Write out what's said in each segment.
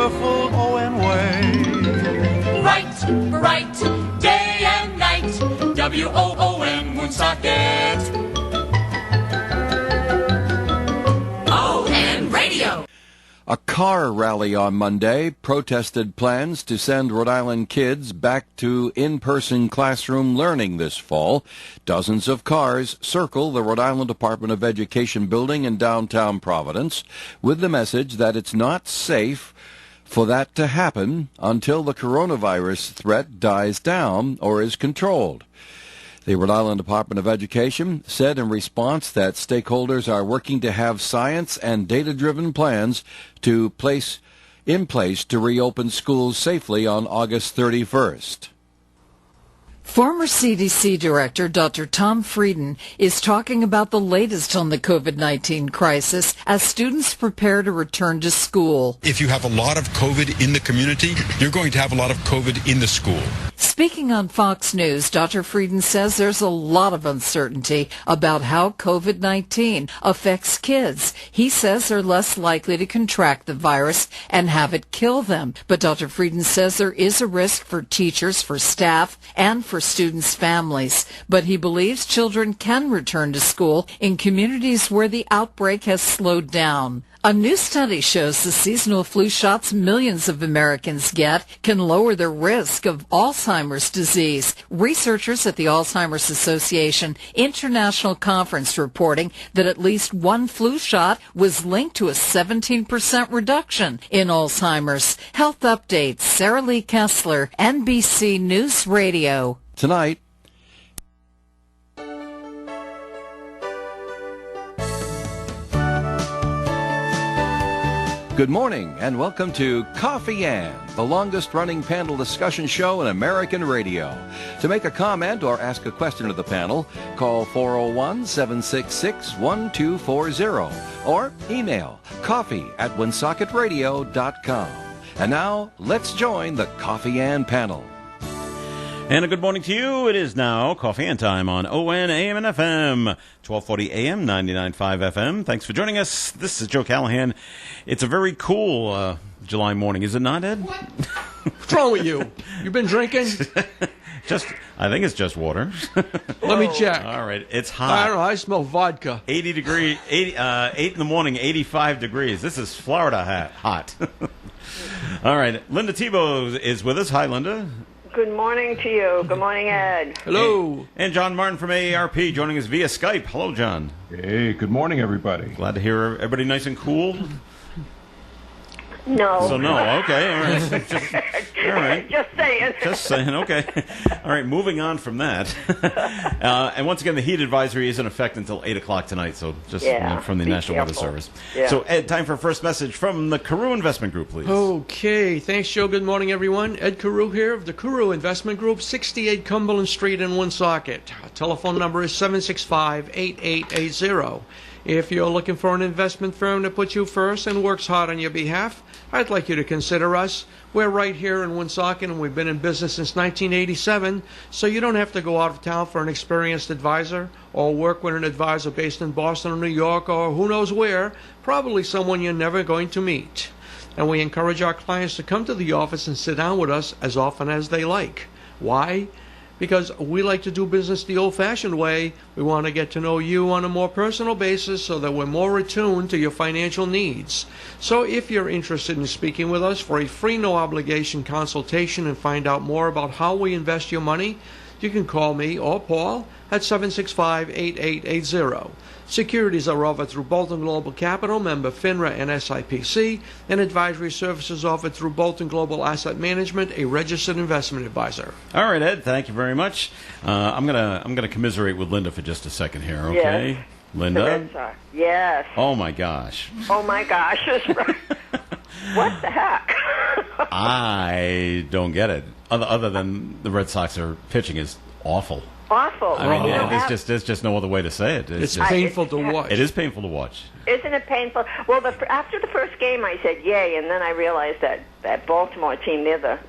cheerful ON way. Bright, day and night, WOON Woonsocket. ON Radio. A car rally on Monday protested plans to send Rhode Island kids back to in-person classroom learning this fall. Dozens of cars circle the Rhode Island Department of Education building in downtown Providence with the message that it's not safe for that to happen until the coronavirus threat dies down or is controlled. The Rhode Island Department of Education said in response that stakeholders are working to have science and data-driven plans in place to reopen schools safely on August 31st. Former CDC Director Dr. Tom Frieden is talking about the latest on the COVID-19 crisis as students prepare to return to school. If you have a lot of COVID in the community, you're going to have a lot of COVID in the school. Speaking on Fox News, Dr. Frieden says there's a lot of uncertainty about how COVID-19 affects kids. He says they're less likely to contract the virus and have it kill them. But Dr. Frieden says there is a risk for teachers, for staff, and for students' families. But he believes children can return to school in communities where the outbreak has slowed down. A new study shows the seasonal flu shots millions of Americans get can lower the risk of Alzheimer's disease. Researchers at the Alzheimer's Association International Conference reporting that at least one flu shot was linked to a 17% reduction in Alzheimer's. Health Updates, Sarah Lee Kessler, NBC News Radio. Tonight, good morning and welcome to Coffee Ann, the longest-running panel discussion show in American radio. To make a comment or ask a question to the panel, call 401-766-1240 or email coffee@woonsocketradio.com. And now, let's join the Coffee Ann panel. And a good morning to you. It is now Coffee and Time on ON AM and FM, 1240 AM, 99.5 FM. Thanks for joining us. This is Joe Callahan. It's a very cool July morning, is it not, Ed? What? What's wrong with you? You been drinking? I think it's just water. Let me check. All right, it's hot. I don't know. I smell vodka. 8 in the morning, 85 degrees. This is Florida hot. All right, Linda Tebow is with us. Hi, Linda. Good morning to you. Good morning, Ed. Hello. And John Martin from AARP joining us via Skype. Hello, John. Hey, good morning, everybody. Glad to hear everybody nice and cool. No. So no, okay, all right. All right. Just saying. Just saying, okay. All right, moving on from that. And once again, the heat advisory is in effect until 8 o'clock tonight, so just from the National Weather Service. Yeah. So, Ed, time for a first message from the Carew Investment Group, please. Okay. Thanks, Joe. Good morning, everyone. Ed Carew here of the Carew Investment Group, 68 Cumberland Street in Woonsocket. Our telephone number is 765-8880. If you're looking for an investment firm that puts you first and works hard on your behalf, I'd like you to consider us. We're right here in Woonsocket, and we've been in business since 1987, so you don't have to go out of town for an experienced advisor or work with an advisor based in Boston or New York or who knows where, probably someone you're never going to meet. And we encourage our clients to come to the office and sit down with us as often as they like. Why? Because we like to do business the old-fashioned way. We want to get to know you on a more personal basis so that we're more attuned to your financial needs. So if you're interested in speaking with us for a free no-obligation consultation and find out more about how we invest your money, you can call me or Paul at 765-8880. Securities are offered through Bolton Global Capital, member FINRA and SIPC, and advisory services offered through Bolton Global Asset Management, a registered investment advisor. All right, Ed, thank you very much. I'm gonna commiserate with Linda for just a second here, okay? Yes. Linda? Yes. Oh, my gosh. Oh, my gosh. What the heck? I don't get it. Other than the Red Sox are pitching is awful. Awful. I mean, there's just no other way to say it. It's painful to watch. It is painful to watch. Isn't it painful? Well, after the first game, I said yay, and then I realized that Baltimore team, they were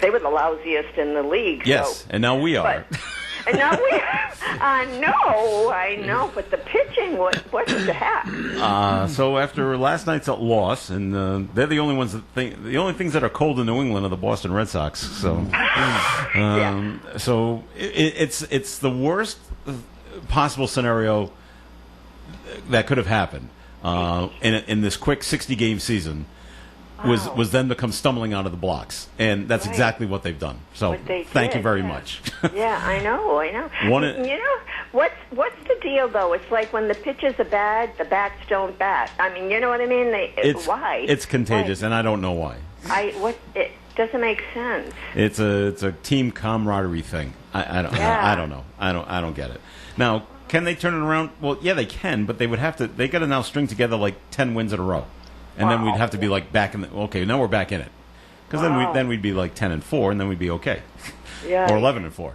the lousiest in the league. Yes, so. and now we are. And now we I know, but the pitching wasn't the hat. So after last night's loss, and they're the only ones the only things that are cold in New England are the Boston Red Sox. So, so it's the worst possible scenario that could have happened in this quick 60-game season. Was then to come stumbling out of the blocks, and that's exactly what they've done. So thank you very much. Yeah, I know. You know, what's the deal though? It's like when the pitches are bad, the bats don't bat. I mean, you know what I mean? Why? It's contagious, and I don't know why. It doesn't make sense. It's a team camaraderie thing. I don't know. I don't get it. Now, can they turn it around? Well, yeah, they can, but they would have to. They got to now string together like 10 wins in a row. And then we'd have to be like back in the. Okay, now we're back in it, because then we'd be like 10-4, and then we'd be okay, yeah, or 11-4.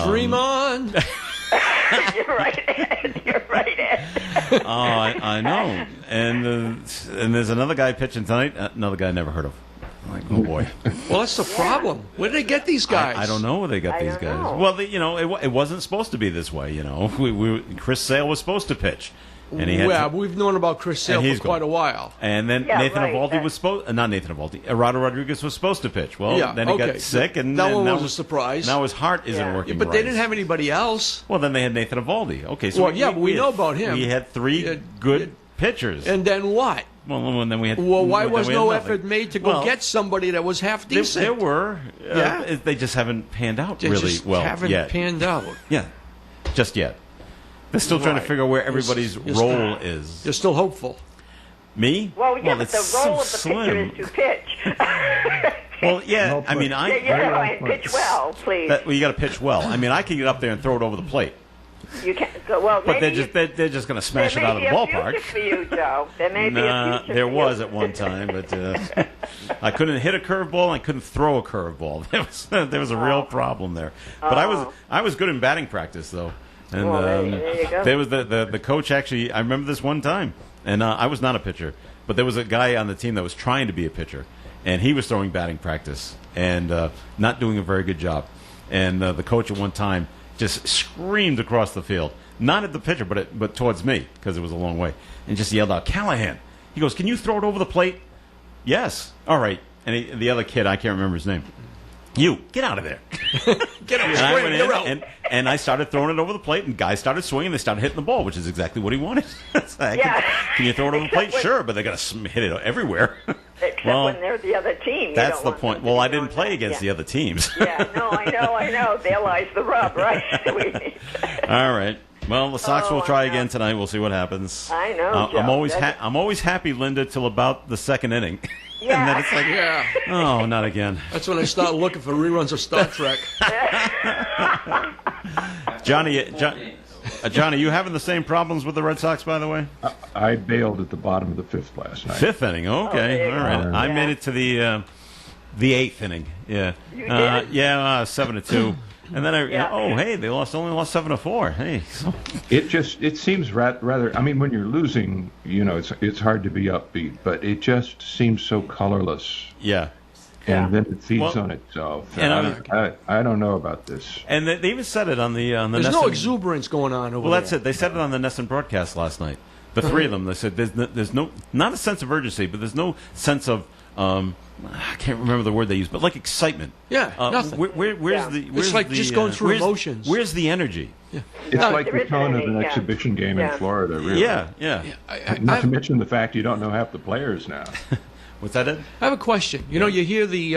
Dream on. You're right, Ed. You're right, Ed. I know, and there's another guy pitching tonight. Another guy I never heard of. Like, oh boy. Well, that's the problem. Where did they get these guys? I don't know where they got these guys. Know. Well, it wasn't supposed to be this way. Chris Sale was supposed to pitch. And we've known about Chris Sale for quite a while. And then Nathan Eovaldi was supposed... not Nathan Eovaldi. Eduardo Rodriguez was supposed to pitch. Well, then he got sick. And that one was a surprise. Now his heart isn't working but right. they didn't have anybody else. Well, then they had Nathan Eovaldi. Okay, so but we know about him. We had three good pitchers. And then what? Well, and then we had... Well, why was no effort made to go get somebody that was half decent? There were. They just haven't panned out really well yet. They haven't panned out. Yeah, just yet. They're still trying to figure out where everybody's role is. You're still hopeful. Me? Well, but the role so of the pitcher is to pitch. Well, yeah, I mean, and pitch well, please. You got to pitch well. I mean, I can get up there and throw it over the plate. You can't. Well, but they're just going to smash it out of the ballpark. There may be a future for you, Joe. There may be a future. There was at one time, but I couldn't hit a curveball. I couldn't throw a curveball. There was a real problem there. But I was good in batting practice though. And there you go. There was the coach actually. I remember this one time, and I was not a pitcher, but there was a guy on the team that was trying to be a pitcher, and he was throwing batting practice and not doing a very good job. And the coach at one time just screamed across the field, not at the pitcher, but towards me because it was a long way, and just yelled out, "Callahan!" He goes, "Can you throw it over the plate?" "Yes." "All right." And the other kid, I can't remember his name. "You get out of there." Get out. And I went in, and I started throwing it over the plate, and guys started swinging. They started hitting the ball, which is exactly what he wanted. Can you throw it over the plate? Sure, but they got to hit it everywhere. Except when they're the other team. That's the point. Well, I didn't play against the other teams. I know. There lies the rub, right? All right. Well, the Sox will try again tonight. We'll see what happens. I know. I'm always happy, Linda, till about the second inning. Yeah. And then it's like, oh, not again. That's when I start looking for reruns of Star Trek. Johnny, you having the same problems with the Red Sox, by the way? I bailed at the bottom of the fifth last night. Fifth inning, okay, all right. I made it to the eighth inning. Yeah, you did? 7-2. And then hey, they only lost 7-4. Hey, so. It seems rather. I mean, when you're losing, it's hard to be upbeat, but it just seems so colorless. Yeah. And then it feeds on itself. And I don't know about this. And they even said it on the. There's Nesson, no exuberance going on over there. Well, that's it. They said it on the Nesson broadcast last night. The three of them. They said there's not a sense of urgency, but there's no sense of. I can't remember the word they used, but like excitement. Yeah, nothing. Where's it's like just going through emotions. Where's the energy? Yeah. It's like the tone of an exhibition game in Florida, really. Yeah. Not to mention the fact you don't know half the players now. What's that, Ed? I have a question. You hear the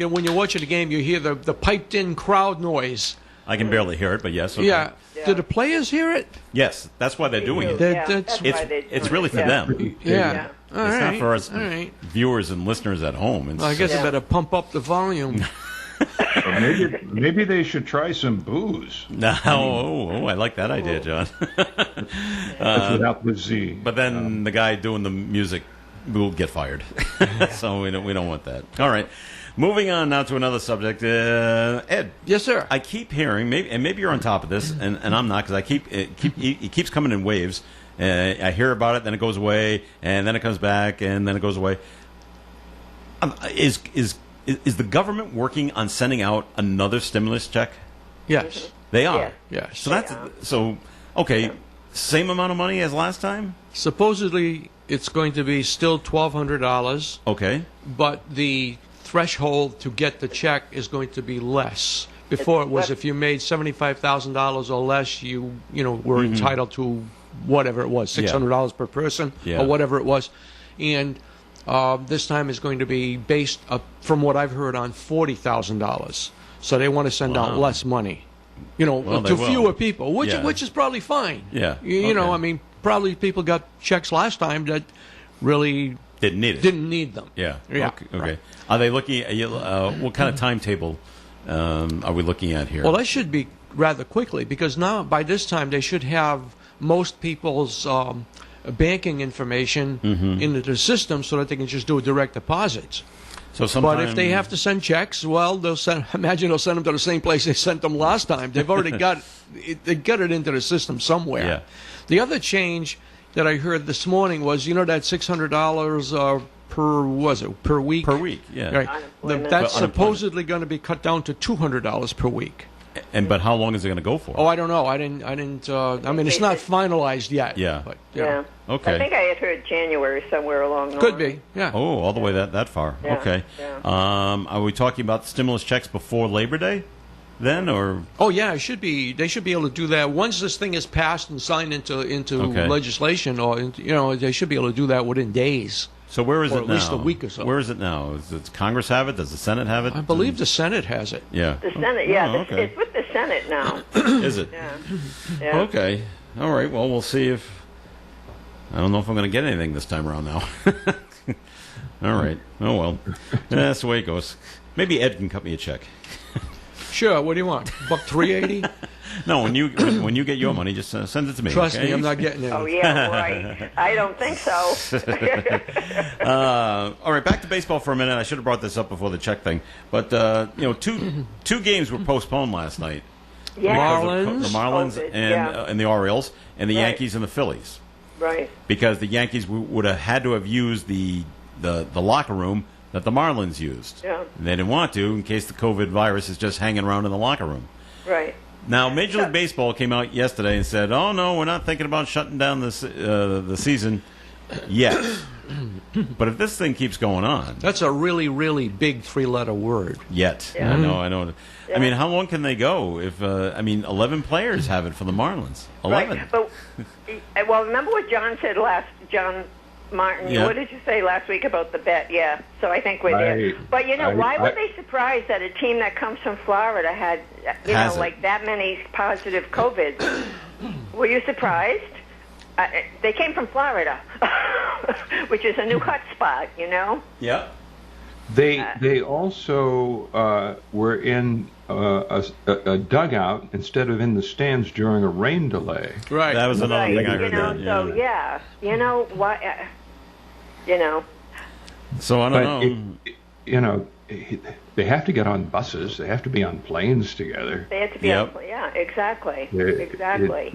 when you're watching the game, you hear the piped-in crowd noise. I can barely hear it, but yes. Okay. Yeah. Do the players hear it? Yes, that's why they're doing it. It's really for them. Yeah. It's not for us viewers and listeners at home. I guess I better pump up the volume. Maybe they should try some booze. I like that idea, John. Without the Z. But then the guy doing the music will get fired. So we don't want that. All right. Moving on now to another subject. Ed. Yes, sir. I keep hearing, maybe you're on top of this, and I'm not, because it keeps coming in waves. I hear about it, then it goes away, and then it comes back, and then it goes away. Is the government working on sending out another stimulus check? Yes. They are. Yes. So that's okay. Same amount of money as last time. Supposedly, it's going to be still $1,200. Okay. But the threshold to get the check is going to be less. Before it was if you made $75,000 or less, you were entitled to whatever it was, $600 per person or whatever it was, and this time is going to be based from what I've heard on $40,000. So they want to send out less money, to fewer people, which is probably fine. Yeah. You know, I mean, probably people got checks last time that really didn't need them. Yeah. Yeah. Okay. Right. Are they looking at what kind of timetable are we looking at here? Well, that should be rather quickly, because now by this time they should have most people's banking information into the system so that they can just do direct deposits. So but if they have to send checks, well, imagine they'll send them to the same place they sent them last time. They've already got it into the system somewhere. Yeah. The other change that I heard this morning was, that $600 per week? Per week, yeah. Right. That's supposedly going to be cut down to $200 per week. But how long is it going to go for? Oh, I don't know. I didn't. I mean, it's not finalized yet. Yeah. But, yeah. Okay. I think I had heard January somewhere along the Could line. be. Yeah. Oh, all the way that far. Yeah, Okay. yeah. Are we talking about stimulus checks before Labor Day, then, or? Oh yeah, it should be. They should be able to do that once this thing is passed and signed into legislation, or they should be able to do that within days. So where is it now? At least a week or so. Where is it now? Does Congress have it? Does the Senate have it? I believe the Senate has it. Yeah. The Senate, yeah. Oh, okay. It's with the Senate now. Is it? Yeah. Yeah. Okay. All right. Well, we'll see if. I don't know if I'm going to get anything this time around now. All right. Oh, well. That's the way it goes. Maybe Ed can cut me a check. Sure. What do you want? $1.380? No, when you get your money, just send it to me. Trust okay? me, I'm not getting it. Oh, yeah, right. I don't think so. All right, back to baseball for a minute. I should have brought this up before the check thing. But, two games were postponed last night. Yeah. The Marlins and the Orioles, and the Yankees and the Phillies. Right. Because the Yankees would have had to have used the locker room that the Marlins used. Yeah. And they didn't want to in case the COVID virus is just hanging around in the locker room. Right. Now, Major League Baseball came out yesterday and said, "Oh no, we're not thinking about shutting down the season yet." But if this thing keeps going on, that's a really, really big three-letter word. Yet, yeah. I know. Yeah. I mean, how long can they go? If 11 players have it for the Marlins. 11. Right. But remember what John said John Martin, yeah. What did you say last week about the bet? Yeah, so I think we're there. But, why were they surprised that a team that comes from Florida had, like that many positive COVID? Were you surprised? They came from Florida, which is a new hot spot, Yeah. They also were in a dugout instead of in the stands during a rain delay. Right. That was another thing I heard. So why? So I don't know. They have to get on buses. They have to be on planes together. They have to be on. Yeah, exactly. Exactly.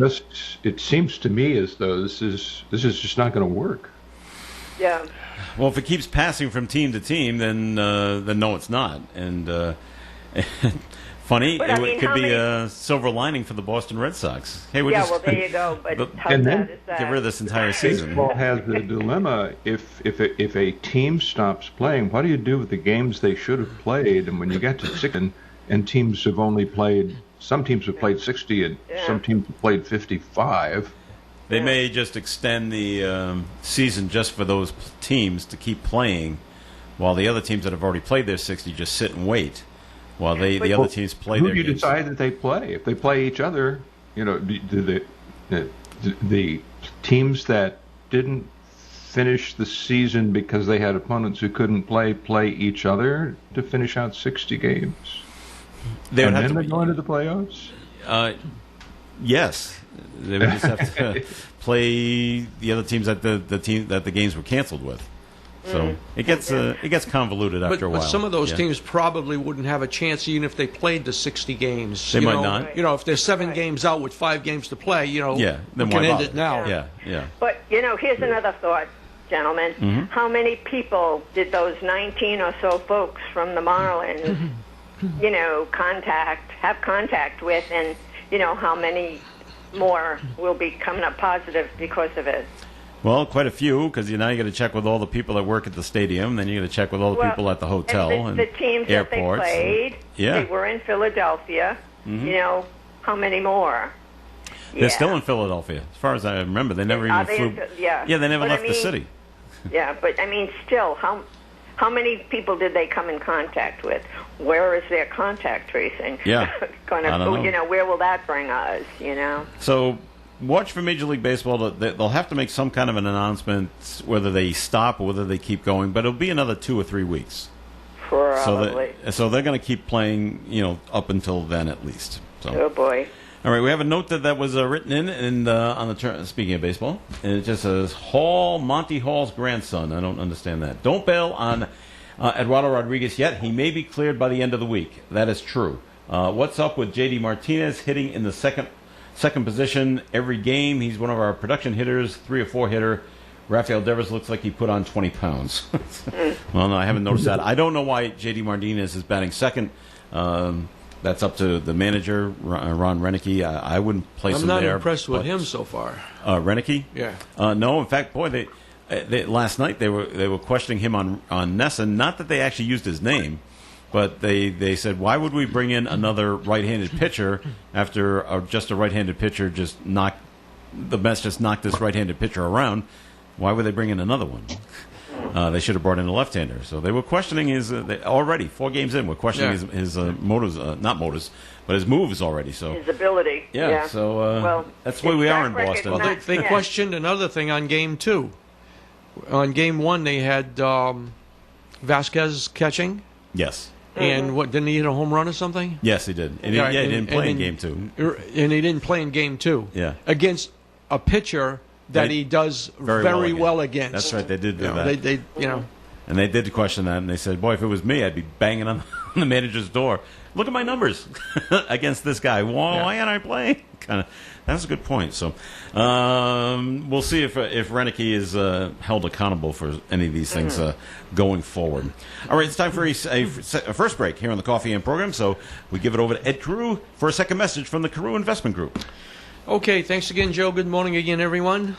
It seems to me as though this is just not going to work. Yeah. Well, if it keeps passing from team to team, then no, it's not. And funny, it could be a silver lining for the Boston Red Sox. Hey, well, there you go. But how and sad then is that? Get rid of this entire season. Baseball has the dilemma: if a team stops playing, what do you do with the games they should have played? And when you get to 60, and teams have only played, some teams have played 60, and some teams have played 55. They may just extend the season just for those teams to keep playing, while the other teams that have already played their 60 just sit and wait, while the other teams play their games. Who do you decide that they play? If they play each other, do the teams that didn't finish the season because they had opponents who couldn't play each other to finish out 60 games? They would and have then to they go into the playoffs? Yes. They would just have to play the other teams that the games were canceled with. So it gets convoluted after a while. But some of those teams probably wouldn't have a chance even if they played the 60 games. They might not. If there's 7 games out with 5 games to play, then we can end it now. Yeah. But here's another thought, gentlemen. Mm-hmm. How many people did those 19 or so folks from the Marlins, have contact with? And how many more will be coming up positive because of it. Well, quite a few, because now you got to check with all the people that work at the stadium, then you got to check with all the people at the hotel and the teams airports. That they played. Yeah. They were in Philadelphia. Mm-hmm. How many more? They're still in Philadelphia, as far as I remember. They never even flew. They never left the city. Yeah, but still, how many people did they come in contact with? Where is their contact tracing? Yeah, I don't know. Where will that bring us? So, watch for Major League Baseball. They'll have to make some kind of an announcement whether they stop or whether they keep going, but it'll be another 2 or 3 weeks. Probably. So they're going to keep playing, up until then at least. So. Oh boy. All right, we have a note that was written in on the turn. Speaking of baseball, and it just says Monty Hall's grandson. I don't understand that. Don't bail on Eduardo Rodriguez yet. He may be cleared by the end of the week. That is true. What's up with J.D. Martinez hitting in the second position every game? He's one of our production hitters, 3 or 4 hitter. Rafael Devers looks like he put on 20 pounds. Well, no, I haven't noticed that. I don't know why J.D. Martinez is batting second. That's up to the manager, Ron Renicky. I wouldn't place him there. I'm not impressed with him so far. Renicky? Yeah. No, in fact, boy, they last night they were questioning him on NESN. Not that they actually used his name, but they said, why would we bring in another right-handed pitcher after just a right-handed pitcher knocked this right-handed pitcher around? Why would they bring in another one? They should have brought in a left-hander. So they were questioning his already 4 games in. We're questioning his motives, not motives, but his moves already. So his ability. Yeah. So that's the way we are in Boston. Well, they questioned another thing on Game 2. On Game 1, they had Vasquez catching. Yes. And didn't he hit a home run or something? Yes, he did. And he didn't play in Game 2. And he didn't play in Game 2. Yeah. Against a pitcher that he does very well against. That's right. They did do that. They And they did question that, and they said, boy, if it was me, I'd be banging on the manager's door. Look at my numbers against this guy. Why aren't I playing? That's a good point. So we'll see if Renicky is held accountable for any of these things going forward. All right, it's time for a first break here on the Coffee and program. So we give it over to Ed Carew for a second message from the Carew Investment Group. Okay, thanks again, Joe. Good morning again, everyone.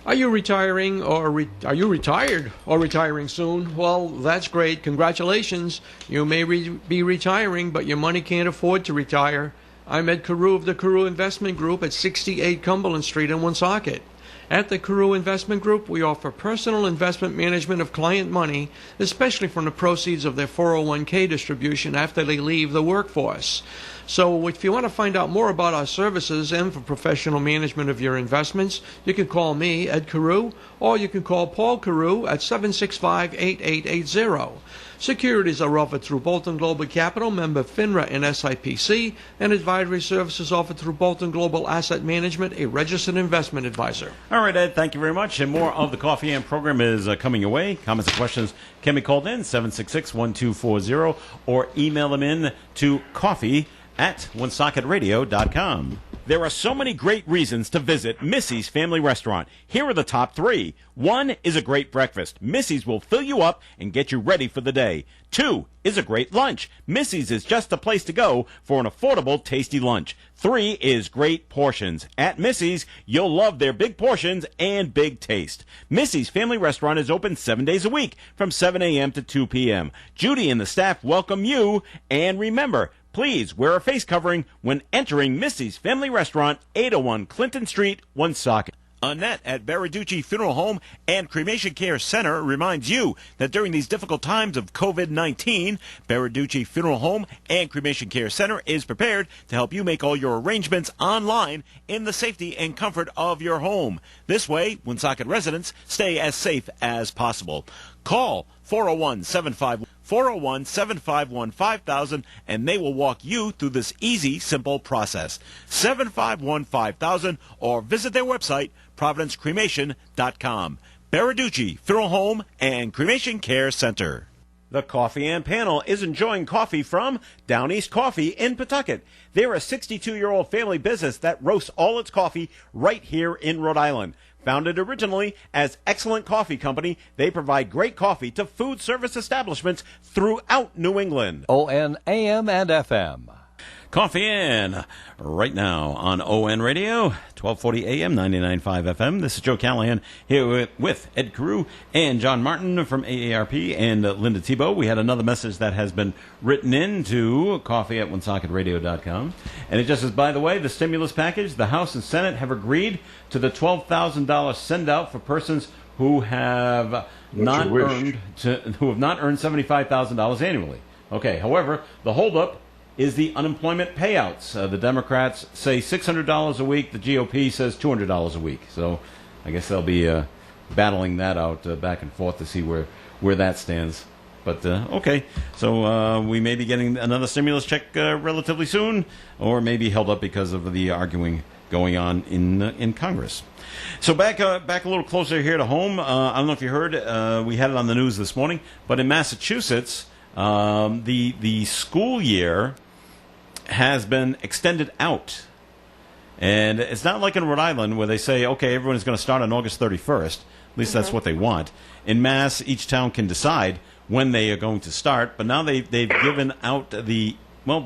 Are you retiring are you retired or retiring soon? Well, that's great. Congratulations. You may be retiring, but your money can't afford to retire. I'm Ed Carew of the Carew Investment Group at 68 Cumberland Street in Woonsocket. At the Carew Investment Group, we offer personal investment management of client money, especially from the proceeds of their 401k distribution after they leave the workforce. So if you want to find out more about our services and for professional management of your investments, you can call me, Ed Carew, or you can call Paul Carew at 765-8880. Securities are offered through Bolton Global Capital, member FINRA and SIPC, and advisory services offered through Bolton Global Asset Management, a registered investment advisor. All right, Ed, thank you very much. And more of the Coffee and program is coming your way. Comments and questions can be called in, 766-1240, or email them in to coffee@woonsocketradio.com. There are so many great reasons to visit Missy's Family Restaurant. Here are the top 3. 1 is a great breakfast. Missy's will fill you up and get you ready for the day. 2 is a great lunch. Missy's is just the place to go for an affordable, tasty lunch. 3 is great portions. At Missy's, you'll love their big portions and big taste. Missy's Family Restaurant is open 7 days a week from 7 a.m. to 2 p.m. Judy and the staff welcome you. And remember, please wear a face covering when entering Missy's Family Restaurant, 801 Clinton Street, Woonsocket. Annette at Baraducci Funeral Home and Cremation Care Center reminds you that during these difficult times of COVID-19, Baraducci Funeral Home and Cremation Care Center is prepared to help you make all your arrangements online in the safety and comfort of your home. This way, Woonsocket residents stay as safe as possible. Call 401-751-5000, and they will walk you through this easy, simple process. 751-5000, or visit their website, providencecremation.com. Baraducci Funeral Home and Cremation Care Center. The Coffee and Panel is enjoying coffee from Down East Coffee in Pawtucket. They're a 62-year-old family business that roasts all its coffee right here in Rhode Island. Founded originally as Excellent Coffee Company, they provide great coffee to food service establishments throughout New England. ON AM and FM. Coffee In right now on ON Radio, 1240 AM, 99.5 FM. This is Joe Callahan here with Ed Carew and John Martin from AARP and Linda Tebow. We had another message that has been written into coffee@OneSocketRadio.com. And it just says, by the way, the stimulus package, the House and Senate have agreed to the $12,000 send-out for persons who have not earned $75,000 annually. Okay, however, the holdup is the unemployment payouts. The Democrats say $600 a week. The GOP says $200 a week. So I guess they'll be battling that out back and forth to see where that stands. But, okay, so we may be getting another stimulus check relatively soon, or maybe held up because of the arguing going on in Congress. So back a little closer here to home. I don't know if you heard, we had it on the news this morning, but in Massachusetts, the school year has been extended out. And it's not like in Rhode Island where they say, okay, everyone's going to start on August 31st. At least that's what they want. In Mass, each town can decide when they are going to start. But now they've given out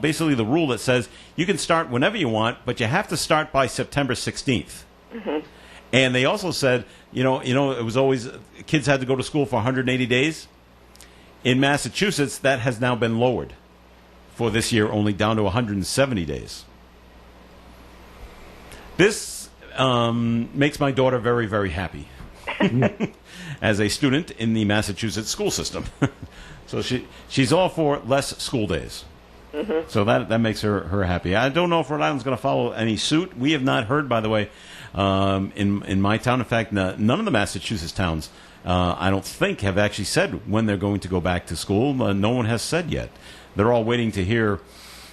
basically the rule that says you can start whenever you want, but you have to start by September 16th. Mm-hmm. And they also said, it was always kids had to go to school for 180 days. In Massachusetts, that has now been lowered for this year, only down to 170 days. This makes my daughter very, very happy as a student in the Massachusetts school system. So she's all for less school days. Mm-hmm. So that makes her happy. I don't know if Rhode Island's going to follow any suit. We have not heard, by the way, in my town. In fact, none of the Massachusetts towns, I don't think, have actually said when they're going to go back to school. No one has said yet. They're all waiting to hear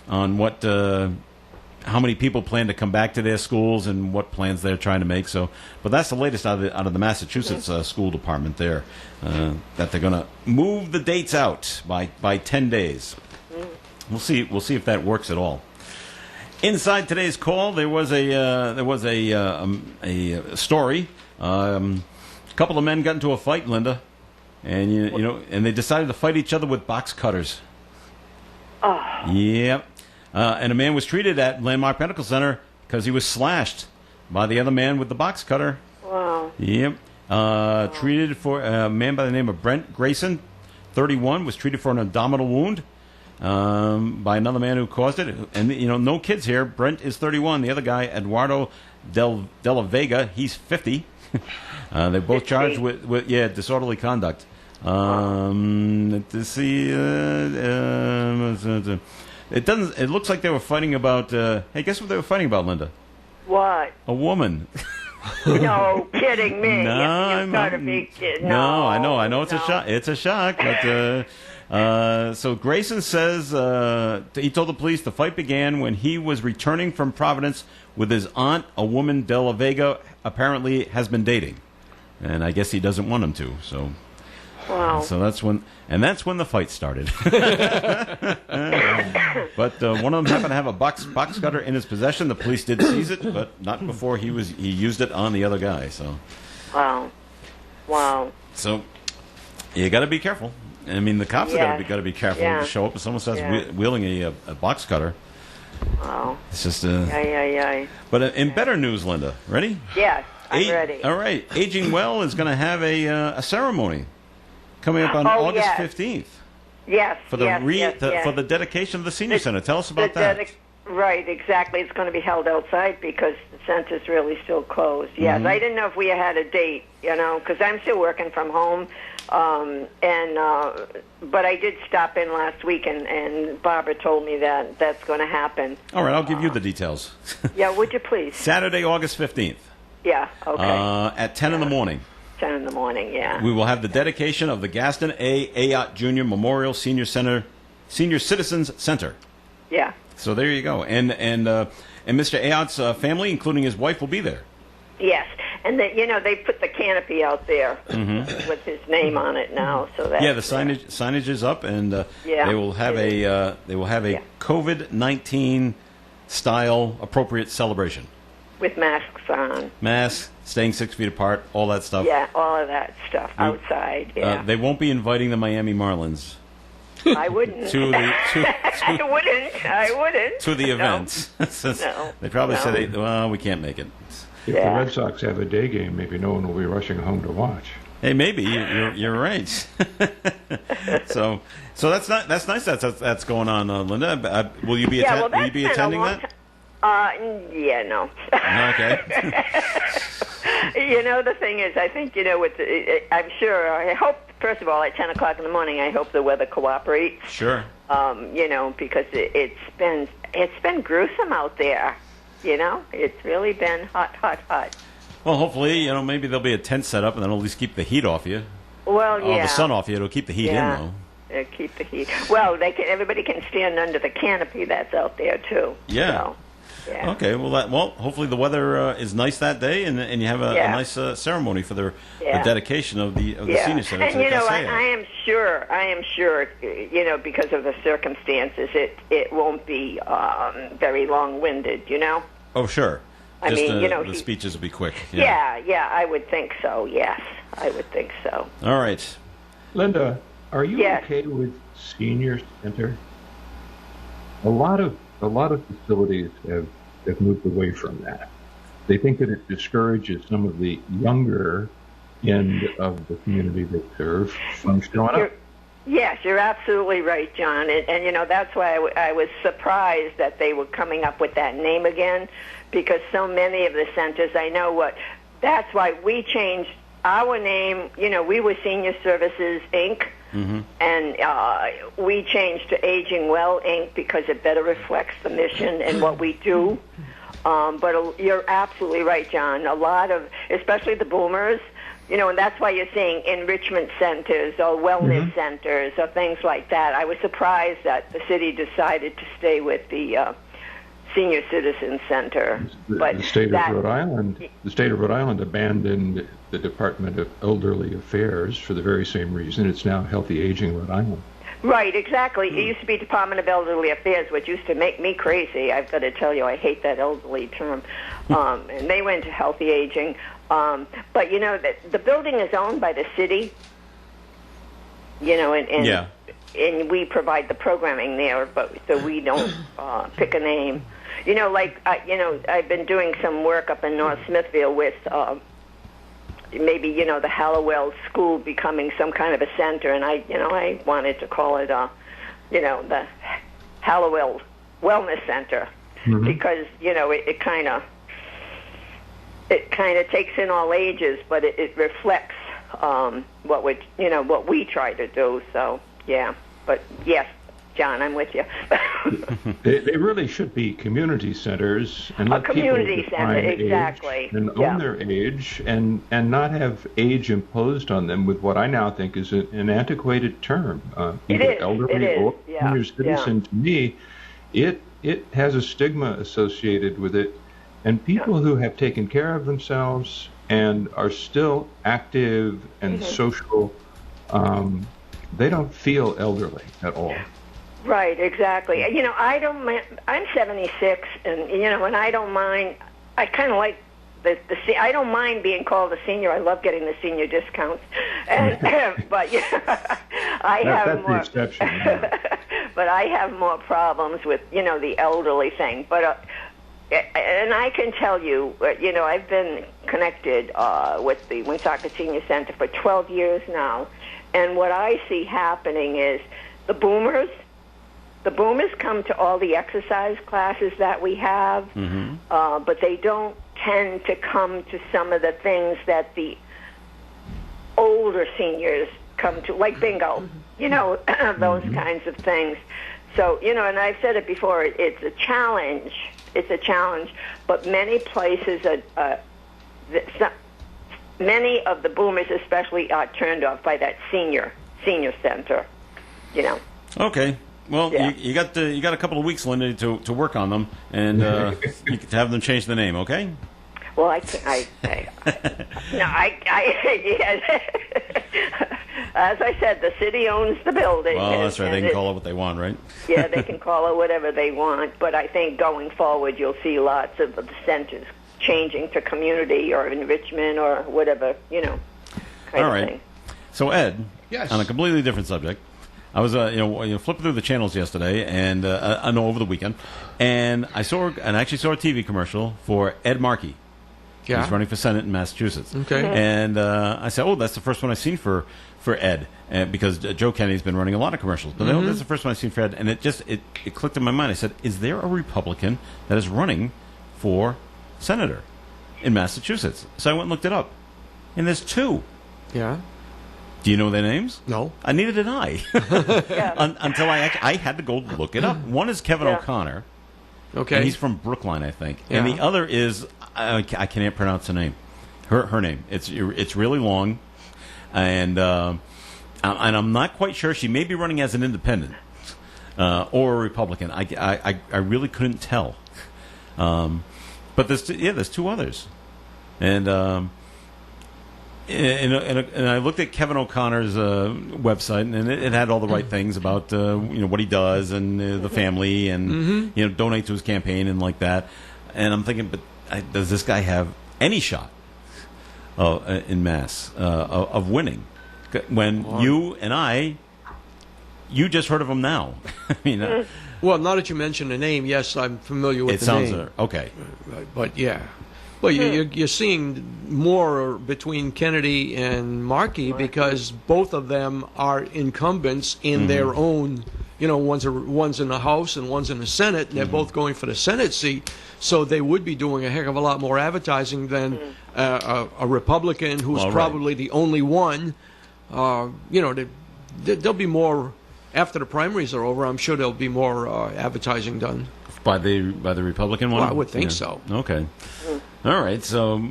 on how many people plan to come back to their schools and what plans they're trying to make. So, but that's the latest out of the Massachusetts school department there, that they're going to move the dates out by 10 days. We'll see if that works at all. Inside today's call, there was a story. A couple of men got into a fight, Linda, and and they decided to fight each other with box cutters. Oh. Yep. And a man was treated at Landmark Medical Center because he was slashed by the other man with the box cutter. Wow. Yep. Treated for a man by the name of Brent Grayson, 31, was treated for an abdominal wound by another man who caused it. And, no kids here. Brent is 31. The other guy, Eduardo Della Vega, he's 50. They're both charged with disorderly conduct. To see, it looks like they were fighting about. Hey, guess what they were fighting about, Linda? What? A woman. No, kidding me. No, gotta be kidding. No, I know. It's a shock. It's a shock. But so Grayson says he told the police the fight began when he was returning from Providence with his aunt, a woman Della Vega apparently has been dating, and I guess he doesn't want him to. So. Wow. So that's when the fight started. But one of them happened to have a box cutter in his possession. The police did seize it, but not before he used it on the other guy. So. Wow. So you got to be careful. I mean, the cops have got to be careful to show up if someone starts wielding a box cutter. Wow. It's just But in better news, Linda, ready? Yes, I'm ready. All right, Aging Well is going to have a ceremony coming up on August 15th. Yes. For the dedication of the senior center. Tell us about that. Right, exactly. It's going to be held outside because the center's really still closed. Yes, I didn't know if we had a date, because I'm still working from home. But I did stop in last week, and Barbara told me that that's going to happen. All right, I'll give you the details. Yeah, would you please? Saturday, August 15th. Yeah, okay. At 10 in the morning. 10 in the morning, yeah. We will have the dedication of the Gaston A. Ayotte Jr. Memorial Senior Citizens Center. Yeah. So there you go. And Mr. Ayotte's family, including his wife, will be there. Yes. And they put the canopy out there with his name on it now. So that the signage is up, and they will have a COVID-19 style appropriate celebration with masks on. Masks, staying 6 feet apart, all that stuff. Yeah, all of that stuff outside. Yeah. They won't be inviting the Miami Marlins. I wouldn't. I wouldn't. To the events. No. They probably said, well, we can't make it. If the Red Sox have a day game, maybe no one will be rushing home to watch. Hey, maybe you're right. So that's nice. That's going on, Linda. Will you be attending that? Yeah, no. Okay. The thing is, I think I'm sure. I hope, first of all, at 10 o'clock in the morning, I hope the weather cooperates. Sure. Because it's been gruesome out there. It's really been hot. Well, hopefully, maybe there'll be a tent set up, and that'll at least keep the heat off you. Well, yeah. The sun off you. It'll keep the heat in, though. It'll keep the heat. Well, everybody can stand under the canopy that's out there too. Yeah. So, yeah. Okay. Well, hopefully the weather is nice that day, and you have a nice ceremony for the dedication of the senior center. And I am sure, because of the circumstances, it won't be very long-winded. Oh, sure. I mean, the speeches will be quick. Yeah, I would think so. Yes, I would think so. All right, Linda, are you okay with senior center? A lot of facilities have moved away from that. They think that it discourages some of the younger end of the community they serve from showing up. Yes, you're absolutely right, John. And that's why I was surprised that they were coming up with that name again, because so many of the centers, that's why we changed our name. We were Senior Services, Inc., and we changed to Aging Well, Inc., because it better reflects the mission and what we do. But you're absolutely right, John. A lot of, especially the boomers, and that's why you're seeing enrichment centers or wellness centers or things like that. I was surprised that the city decided to stay with the Senior Citizen Center. The state of Rhode Island abandoned the Department of Elderly Affairs for the very same reason. It's now Healthy Aging Rhode Island. Right, exactly. It used to be Department of Elderly Affairs, which used to make me crazy. I've got to tell you, I hate that elderly term. And they went to Healthy Aging. But the building is owned by the city. And we provide the programming there, so we don't pick a name. I've been doing some work up in North Smithfield with maybe the Hallowell School becoming some kind of a center, and I wanted to call it the Hallowell Wellness Center, because it kind of takes in all ages, but it reflects what we try to do. So but yes, John, I'm with you. They really should be community centers and let people define age and own their age, and not have age imposed on them with what I now think is an antiquated term. Either elderly or senior citizen. To me, it has a stigma associated with it, and people who have taken care of themselves and are still active and social, they don't feel elderly at all. Right, exactly. I don't mind. I'm 76, and and I don't mind. I kind of like I don't mind being called a senior. I love getting the senior discounts, and but I have more. That's the exception. But I have more problems with the elderly thing. But and I can tell you, I've been connected with the Woonsocket Senior Center for 12 years now, and what I see happening is the boomers come to all the exercise classes that we have, but they don't tend to come to some of the things that the older seniors come to, like bingo, those kinds of things. So, and I've said it before, it's a challenge. It's a challenge, but many places, many of the boomers especially are turned off by that senior center, Okay. Well, you got a couple of weeks, Linda, to work on them, and you can have them change the name. Okay. Well, as I said, the city owns the building. Well, that's right. They can call it what they want, right? Yeah, they can call it whatever they want. But I think going forward, you'll see lots of the centers changing to community or enrichment or whatever, kind All of right. thing. So, Ed, Yes. on a completely different subject, I was flipping through the channels yesterday and over the weekend, and I actually saw a TV commercial for Ed Markey. Yeah. He's running for Senate in Massachusetts. Okay. And I said, that's the first one I've seen for Ed, because Joe Kennedy's been running a lot of commercials. But that's the first one I've seen for Ed, and it clicked in my mind. I said, is there a Republican that is running for senator in Massachusetts? So I went and looked it up, and there's two. Yeah. Do you know their names? No. Neither did I. Until I had to go look it up. One is Kevin O'Connor. Okay. And he's from Brookline, I think. Yeah. And the other is, I can't pronounce the name. Her name. It's really long. And I'm not quite sure. She may be running as an independent or a Republican. I really couldn't tell. But there's two others. And I looked at Kevin O'Connor's website, and it had all the right things about what he does and the family, and donate to his campaign and like that. And I'm thinking, but does this guy have any shot in Mass of winning? When you just heard of him now. I mean, well, now that you mention the name, yes, I'm familiar with the name. It sounds okay, but yeah. Well, you're seeing more between Kennedy and Markey because both of them are incumbents in their own. One's in the House and one's in the Senate, and they're both going for the Senate seat. So they would be doing a heck of a lot more advertising than a Republican who's probably the only one. There'll be more after the primaries are over. I'm sure there'll be more advertising done by the Republican one. Well, I would think so. Okay. All right, so,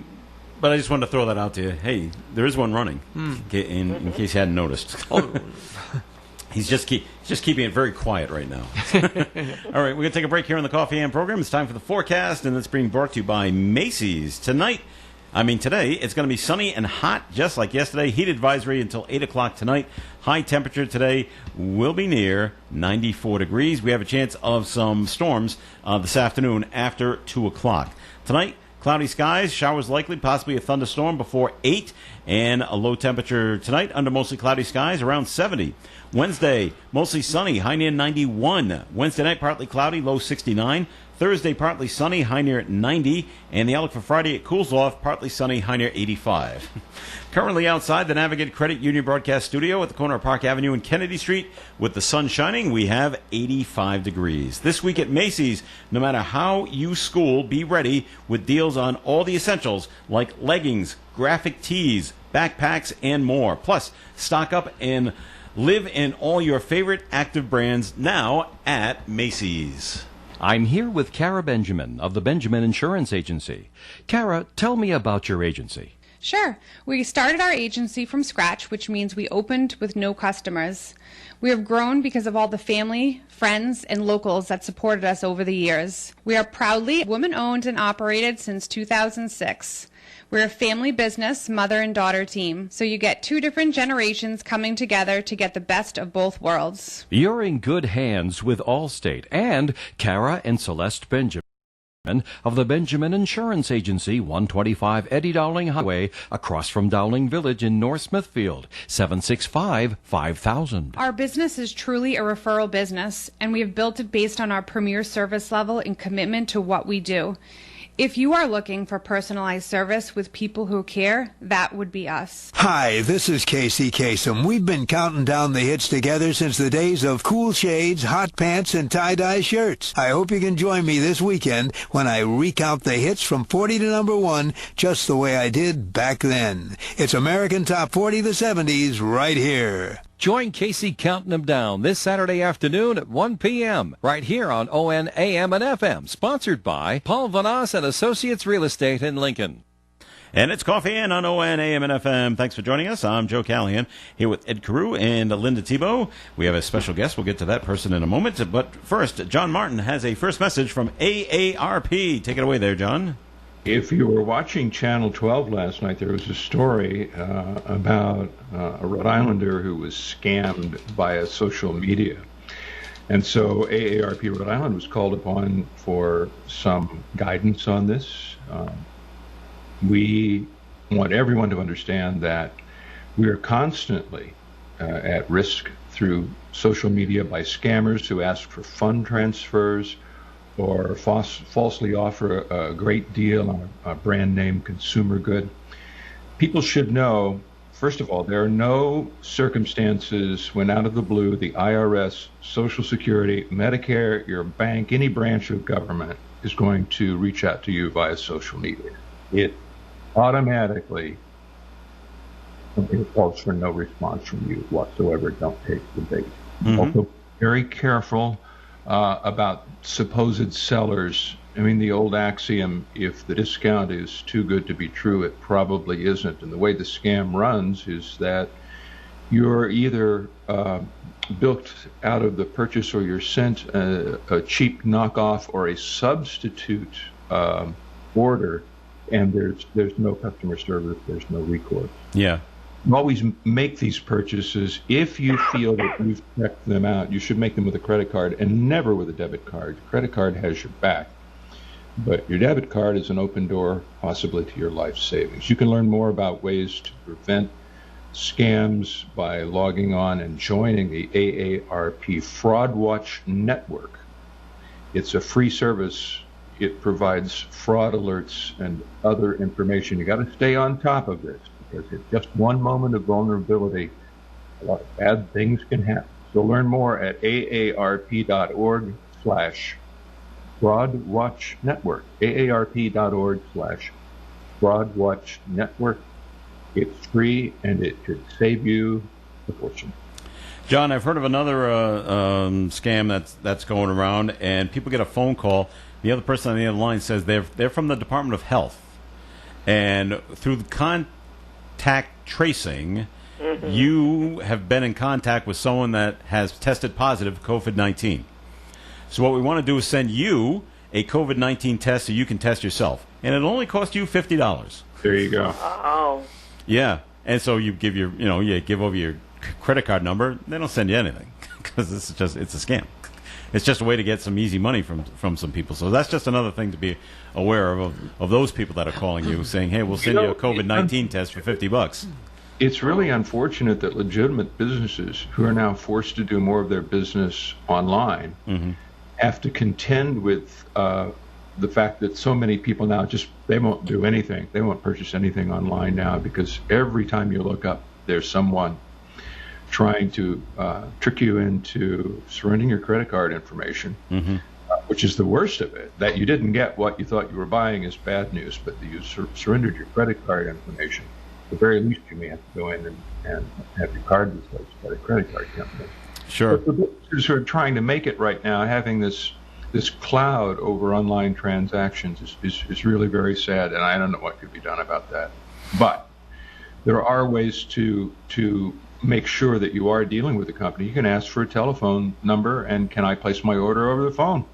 but I just wanted to throw that out to you. Hey, there is one running, in case you hadn't noticed. He's just keeping it very quiet right now. All right, we're going to take a break here on the Coffee and program. It's time for the forecast, and it's being brought to you by Macy's. Today, it's going to be sunny and hot, just like yesterday. Heat advisory until 8 o'clock tonight. High temperature today will be near 94 degrees. We have a chance of some storms this afternoon after 2 o'clock. Tonight, cloudy skies, showers likely, possibly a thunderstorm before 8, and a low temperature tonight under mostly cloudy skies around 70. Wednesday, mostly sunny, high near 91. Wednesday night, partly cloudy, low 69. Thursday, partly sunny, high near 90. And the outlook for Friday, it cools off, partly sunny, high near 85. Currently outside the Navigate Credit Union Broadcast Studio at the corner of Park Avenue and Kennedy Street with the sun shining, we have 85 degrees. This week at Macy's, no matter how you school, be ready with deals on all the essentials like leggings, graphic tees, backpacks, and more. Plus, stock up and live in all your favorite active brands now at Macy's. I'm here with Kara Benjamin of the Benjamin Insurance Agency. Kara, tell me about your agency. Sure. We started our agency from scratch, which means we opened with no customers. We have grown because of all the family, friends, and locals that supported us over the years. We are proudly woman-owned and operated since 2006. We're a family business, mother and daughter team, so you get two different generations coming together to get the best of both worlds. You're in good hands with Allstate and Kara and Celeste Benjamin of the Benjamin Insurance Agency, 125 Eddie Dowling Highway, across from Dowling Village in North Smithfield, 765-5000. Our business is truly a referral business, and we have built it based on our premier service level and commitment to what we do. If you are looking for personalized service with people who care, that would be us. Hi, this is Casey Kasem. We've been counting down the hits together since the days of cool shades, hot pants, and tie-dye shirts. I hope you can join me this weekend when I recount the hits from 40 to number 1, just the way I did back then. It's American Top 40 the 70s right here. Join Casey counting them down this Saturday afternoon at 1 p.m. right here on ON AM and FM, sponsored by Paul Vanas and Associates Real Estate in Lincoln. And it's Coffee In on ON AM and FM. Thanks for joining us. I'm Joe Callahan here with Ed Carew and Linda Tebow. We have a special guest. We'll get to that person in a moment. But first, John Martin has a first message from AARP. Take it away there, John. If you were watching Channel 12 last night, there was a story about a Rhode Islander who was scammed via social media. And so AARP Rhode Island was called upon for some guidance on this. We want everyone to understand that we are constantly at risk through social media by scammers who ask for fund transfers or falsely offer a great deal on a brand name consumer good. People should know, first of all, there are no circumstances when out of the blue the IRS, Social Security, Medicare, your bank, any branch of government is going to reach out to you via social media. It automatically calls for no response from you whatsoever. Don't take the bait. Also, very careful about supposed sellers. I mean, the old axiom, if the discount is too good to be true, it probably isn't. And the way the scam runs is that you're either bilked out of the purchase or you're sent a cheap knockoff or a substitute order, and there's no customer service, there's no recourse. Yeah. Always make these purchases. If you feel that you've checked them out, you should make them with a credit card and never with a debit card. Credit card has your back, but your debit card is an open door possibly to your life savings. You can learn more about ways to prevent scams by logging on and joining the AARP Fraud Watch Network. It's a free service. It provides fraud alerts and other information. You got to stay on top of this, because at just one moment of vulnerability, a lot of bad things can happen. So learn more at aarp.org/FraudWatch Network. aarp.org/FraudWatch Network. It's free, and it could save you a fortune. John, I've heard of another scam that's going around, and people get a phone call. The other person on the other line says they're from the Department of Health, and through the contact tracing, you have been in contact with someone that has tested positive for COVID-19. So what we want to do is send you a COVID-19 test so you can test yourself, and it'll only cost you $50. There you go. Oh. Yeah, and so you give you give over your credit card number. They don't send you anything because it's a scam. It's just a way to get some easy money from some people. So that's just another thing to be aware of those people that are calling you saying, "Hey, we'll send you a COVID-19 test for $50." It's really unfortunate that legitimate businesses who are now forced to do more of their business online have to contend with the fact that so many people now they won't do anything. They won't purchase anything online now, because every time you look up, there's someone trying to trick you into surrendering your credit card information, which is the worst of it. That you didn't get what you thought you were buying is bad news, but that you surrendered your credit card information. At the very least, you may have to go in and have your card replaced by the credit card company. Sure. But the businesses who are trying to make it right now, having this cloud over online transactions is really very sad, and I don't know what could be done about that. But there are ways to make sure that you are dealing with the company. You can ask for a telephone number, and can I place my order over the phone?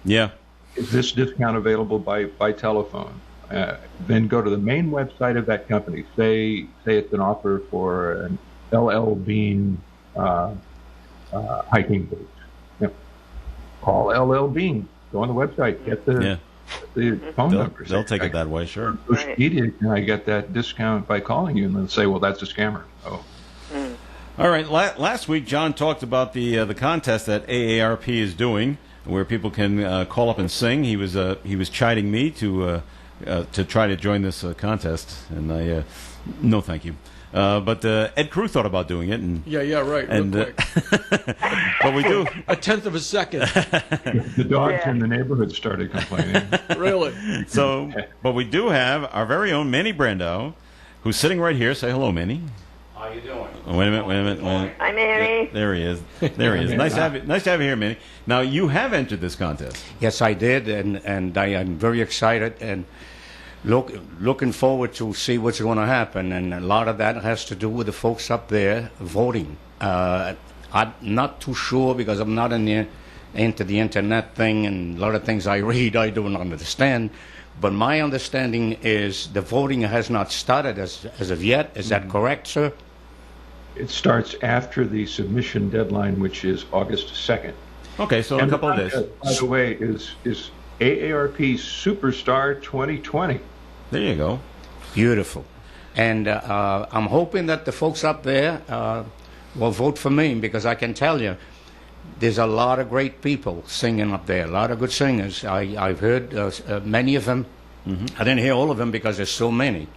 Yeah. Is this discount available by telephone? Then go to the main website of that company. Say it's an offer for an LL Bean hiking boots. Call LL Bean. Go on the website. Get the phone number. They'll take it that way, sure. Social media, can I get that discount by calling you? And they'll say, well, that's a scammer. Oh. All right. Last week, John talked about the contest that AARP is doing, where people can call up and sing. He was chiding me to try to join this contest, and I no, thank you. But Ed Crew thought about doing it, and right. And real quick. but we do a tenth of a second. The dogs in the neighborhood started complaining. Really? So, but we do have our very own Manny Brando, who's sitting right here. Say hello, Manny. How you doing? Wait a minute. Hi, Manny. There he is. Nice to have you here, Manny. Now, you have entered this contest. Yes, I did, and I am very excited and looking forward to see what's going to happen. And a lot of that has to do with the folks up there voting. I'm not too sure because I'm not into the internet thing, and a lot of things I read I don't understand. But my understanding is the voting has not started as of yet. Is that correct, sir? It starts after the submission deadline, which is August 2nd. Okay, so a couple of days. By the way, is AARP Superstar 2020. There you go. Beautiful. And I'm hoping that the folks up there well, vote for me, because I can tell you, there's a lot of great people singing up there, a lot of good singers. I've heard many of them. I didn't hear all of them because there's so many.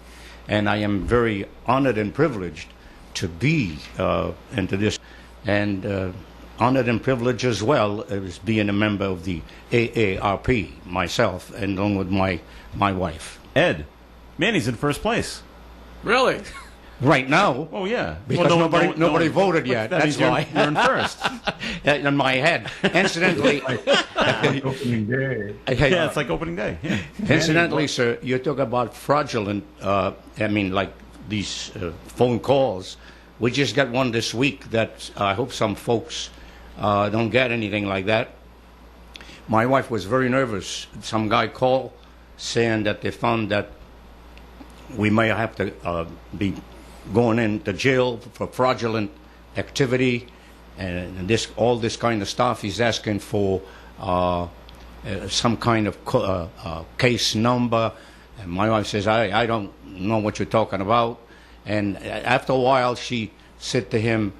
And I am very honored and privileged to be into this. And honored and privileged as well as being a member of the AARP myself, and along with my wife. Ed, Manny's in first place. Really? Right now. Oh, yeah. Because nobody voted yet. That's why. You're in first. In my head. Incidentally. Like opening day. Yeah, it's like opening day. Yeah. Incidentally, sir, you talk about fraudulent, like these phone calls. We just got one this week that I hope some folks don't get anything like that. My wife was very nervous. Some guy called saying that they found that we may have to be going into jail for fraudulent activity and all this kind of stuff. He's asking for some kind of case number. And my wife says, I don't know what you're talking about. And after a while, she said to him,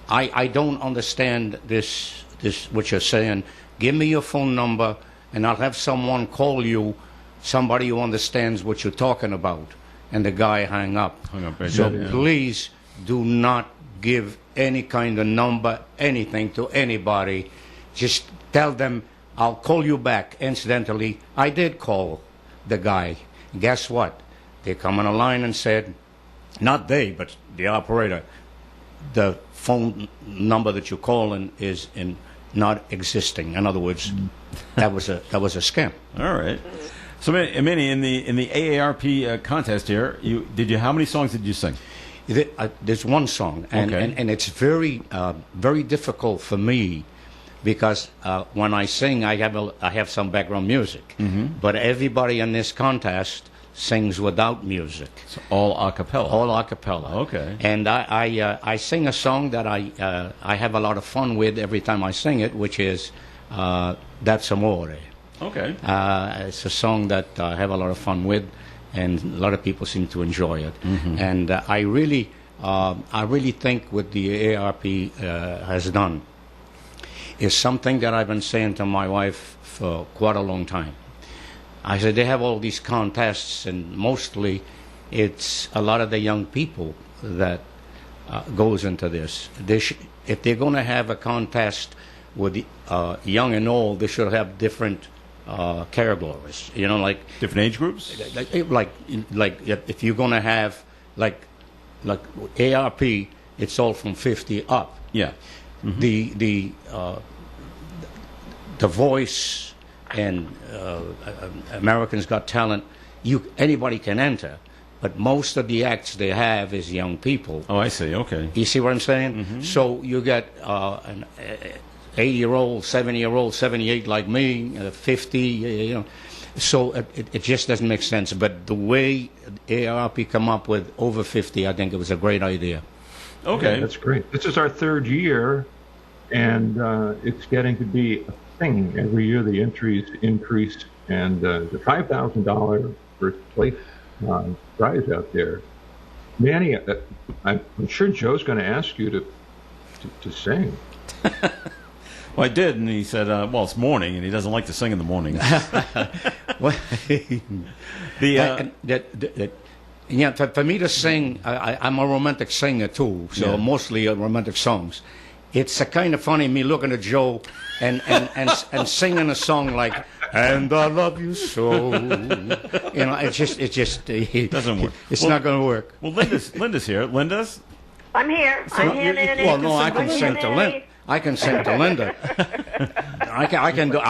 I don't understand this what you're saying. Give me your phone number, and I'll have someone call you, somebody who understands what you're talking about. And the guy hung up. So please do not give any kind of number, anything to anybody. Just tell them, I'll call you back. Incidentally, I did call the guy. Guess what? They come on a line and said, not they, but the operator, the phone number that you're calling is not existing. In other words, that was a scam. All right. So, Manny, in the AARP contest here, how many songs did you sing? There's one song, and it's very very difficult for me because when I sing, I have some background music, but everybody in this contest sings without music. So all a cappella. All a cappella. Okay. And I sing a song that I have a lot of fun with every time I sing it, which is That's Amore. Okay. It's a song that I have a lot of fun with, and a lot of people seem to enjoy it. And I really think what the AARP has done is something that I've been saying to my wife for quite a long time. I said, they have all these contests, and mostly it's a lot of the young people that goes into this. If they're going to have a contest with young and old, they should have different categories. You know, like different age groups. Like if you're going to have like ARP, it's all from 50 up. Yeah. The Voice and Americans Got Talent, anybody can enter, but most of the acts they have is young people. Oh, I see. Okay. You see what I'm saying? So you get an 80-year-old, 70-year-old, 78 like me, 50, you know. So it just doesn't make sense. But the way AARP come up with over 50, I think it was a great idea. Okay. Yeah, that's great. This is our third year, and it's getting to be a thing. Every year the entries increase, and the $5,000 first place prize out there. Manny, I'm sure Joe's going to ask you to sing. Well, I did, and he said, well, it's morning, and he doesn't like to sing in the morning. For me to sing, I'm a romantic singer, too, so mostly romantic songs. It's kind of funny, me looking at Joe and singing a song like, and I love you so. You know, it just doesn't work. It's not going to work. Well, Linda's here. Linda's? I'm here. I'm here, Manny. Well, no, I can sing to Linda. I can sing to Linda. I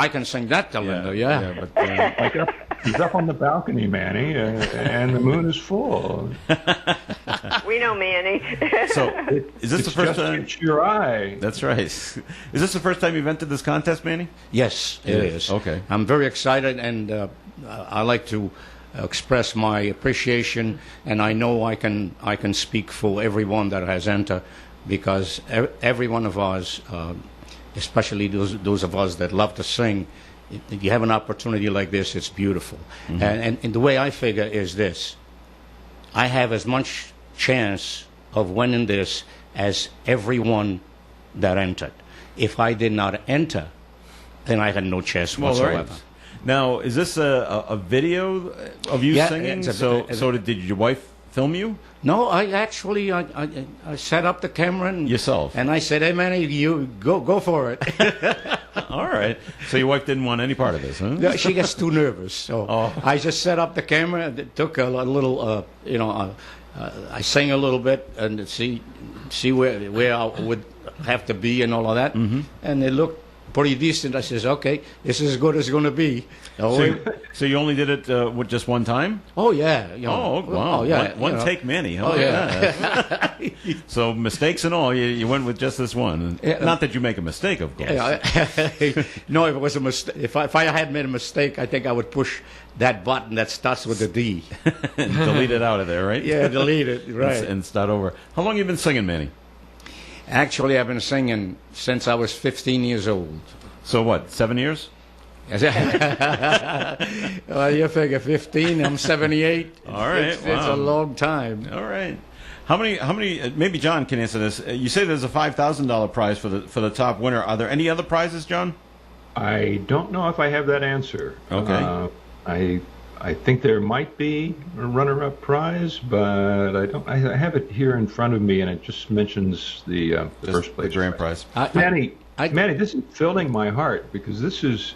can sing that to Linda. Yeah. But he's up on the balcony, Manny, and the moon is full. We know Manny. So, is this the first time? It's your eye. That's right. Is this the first time you've entered this contest, Manny? Yes, it is. Okay. I'm very excited, and I like to express my appreciation, and I know I can speak for everyone that has entered, because every one of us, especially those of us that love to sing, if you have an opportunity like this, it's beautiful. And the way I figure is this: I have as much chance of winning this as everyone that entered. If I did not enter, then I had no chance whatsoever. Right. Now, is this a video of you singing? Did your wife film you? No, I actually I set up the camera and yourself, and I said, "Hey, Manny, you go for it." All right. So your wife didn't want any part of this, huh? No, she gets too nervous. So I just set up the camera. It took a little, I sang a little bit and see where I would have to be and all of that, and it looked pretty decent. I says, okay, this is as good as it's going to be. So you only did it with just one time? Oh, yeah. Wow. Oh, yeah. One take Manny. Oh, yeah. So mistakes and all, you went with just this one. Not that you make a mistake, of course. No, if it was a mistake, if I had made a mistake, I think I would push that button that starts with a D. Delete it out of there, right? Yeah, delete it, right. And start over. How long have you been singing, Manny? Actually, I've been singing since I was 15 years old. So what, 7 years? Well, you figure 15, I'm 78. All right. It's a long time. All right. How many, maybe John can answer this. You say there's a $5,000 prize for the top winner. Are there any other prizes, John? I don't know if I have that answer. Okay. I think there might be a runner-up prize, but I don't. I have it here in front of me, and it just mentions the first place, the grand prize. Manny, this is filling my heart because this is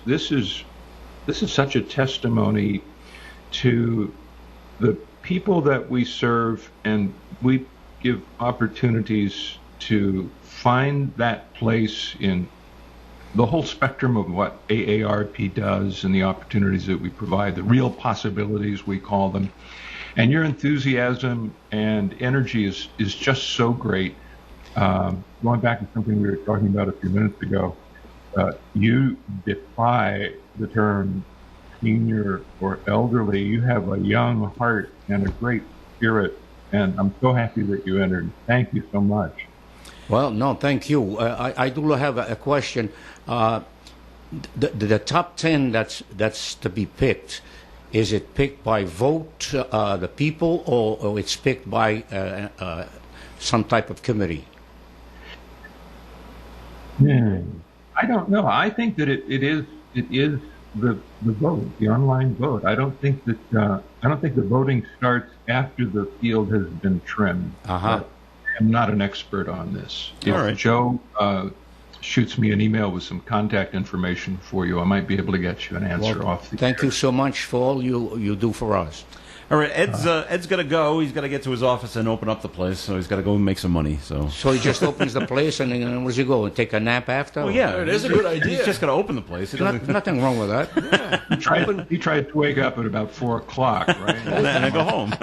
such a testimony to the people that we serve, and we give opportunities to find that place in the whole spectrum of what AARP does and the opportunities that we provide, the real possibilities we call them. And your enthusiasm and energy is just so great. Going back to something we were talking about a few minutes ago, you defy the term senior or elderly. You have a young heart and a great spirit, and I'm so happy that you entered. Thank you so much. Well, no, thank you. I do have a question. The top 10 that's to be picked, is it picked by vote, the people, or it's picked by some type of committee? I don't know. I think that it is the vote, the online vote. I don't think the voting starts after the field has been trimmed. I'm not an expert on this. If Joe shoots me an email with some contact information for you, I might be able to get you an answer off the Thank you so much for all you do for us. All right, Ed's got to go. He's got to get to his office and open up the place, so he's got to go and make some money. So he just opens the place, and then where does he go? And take a nap after? Well, yeah, it is a good idea. He's just got to open the place. Nothing wrong with that. Yeah. He tried to wake up at about 4 o'clock, right? and then go home.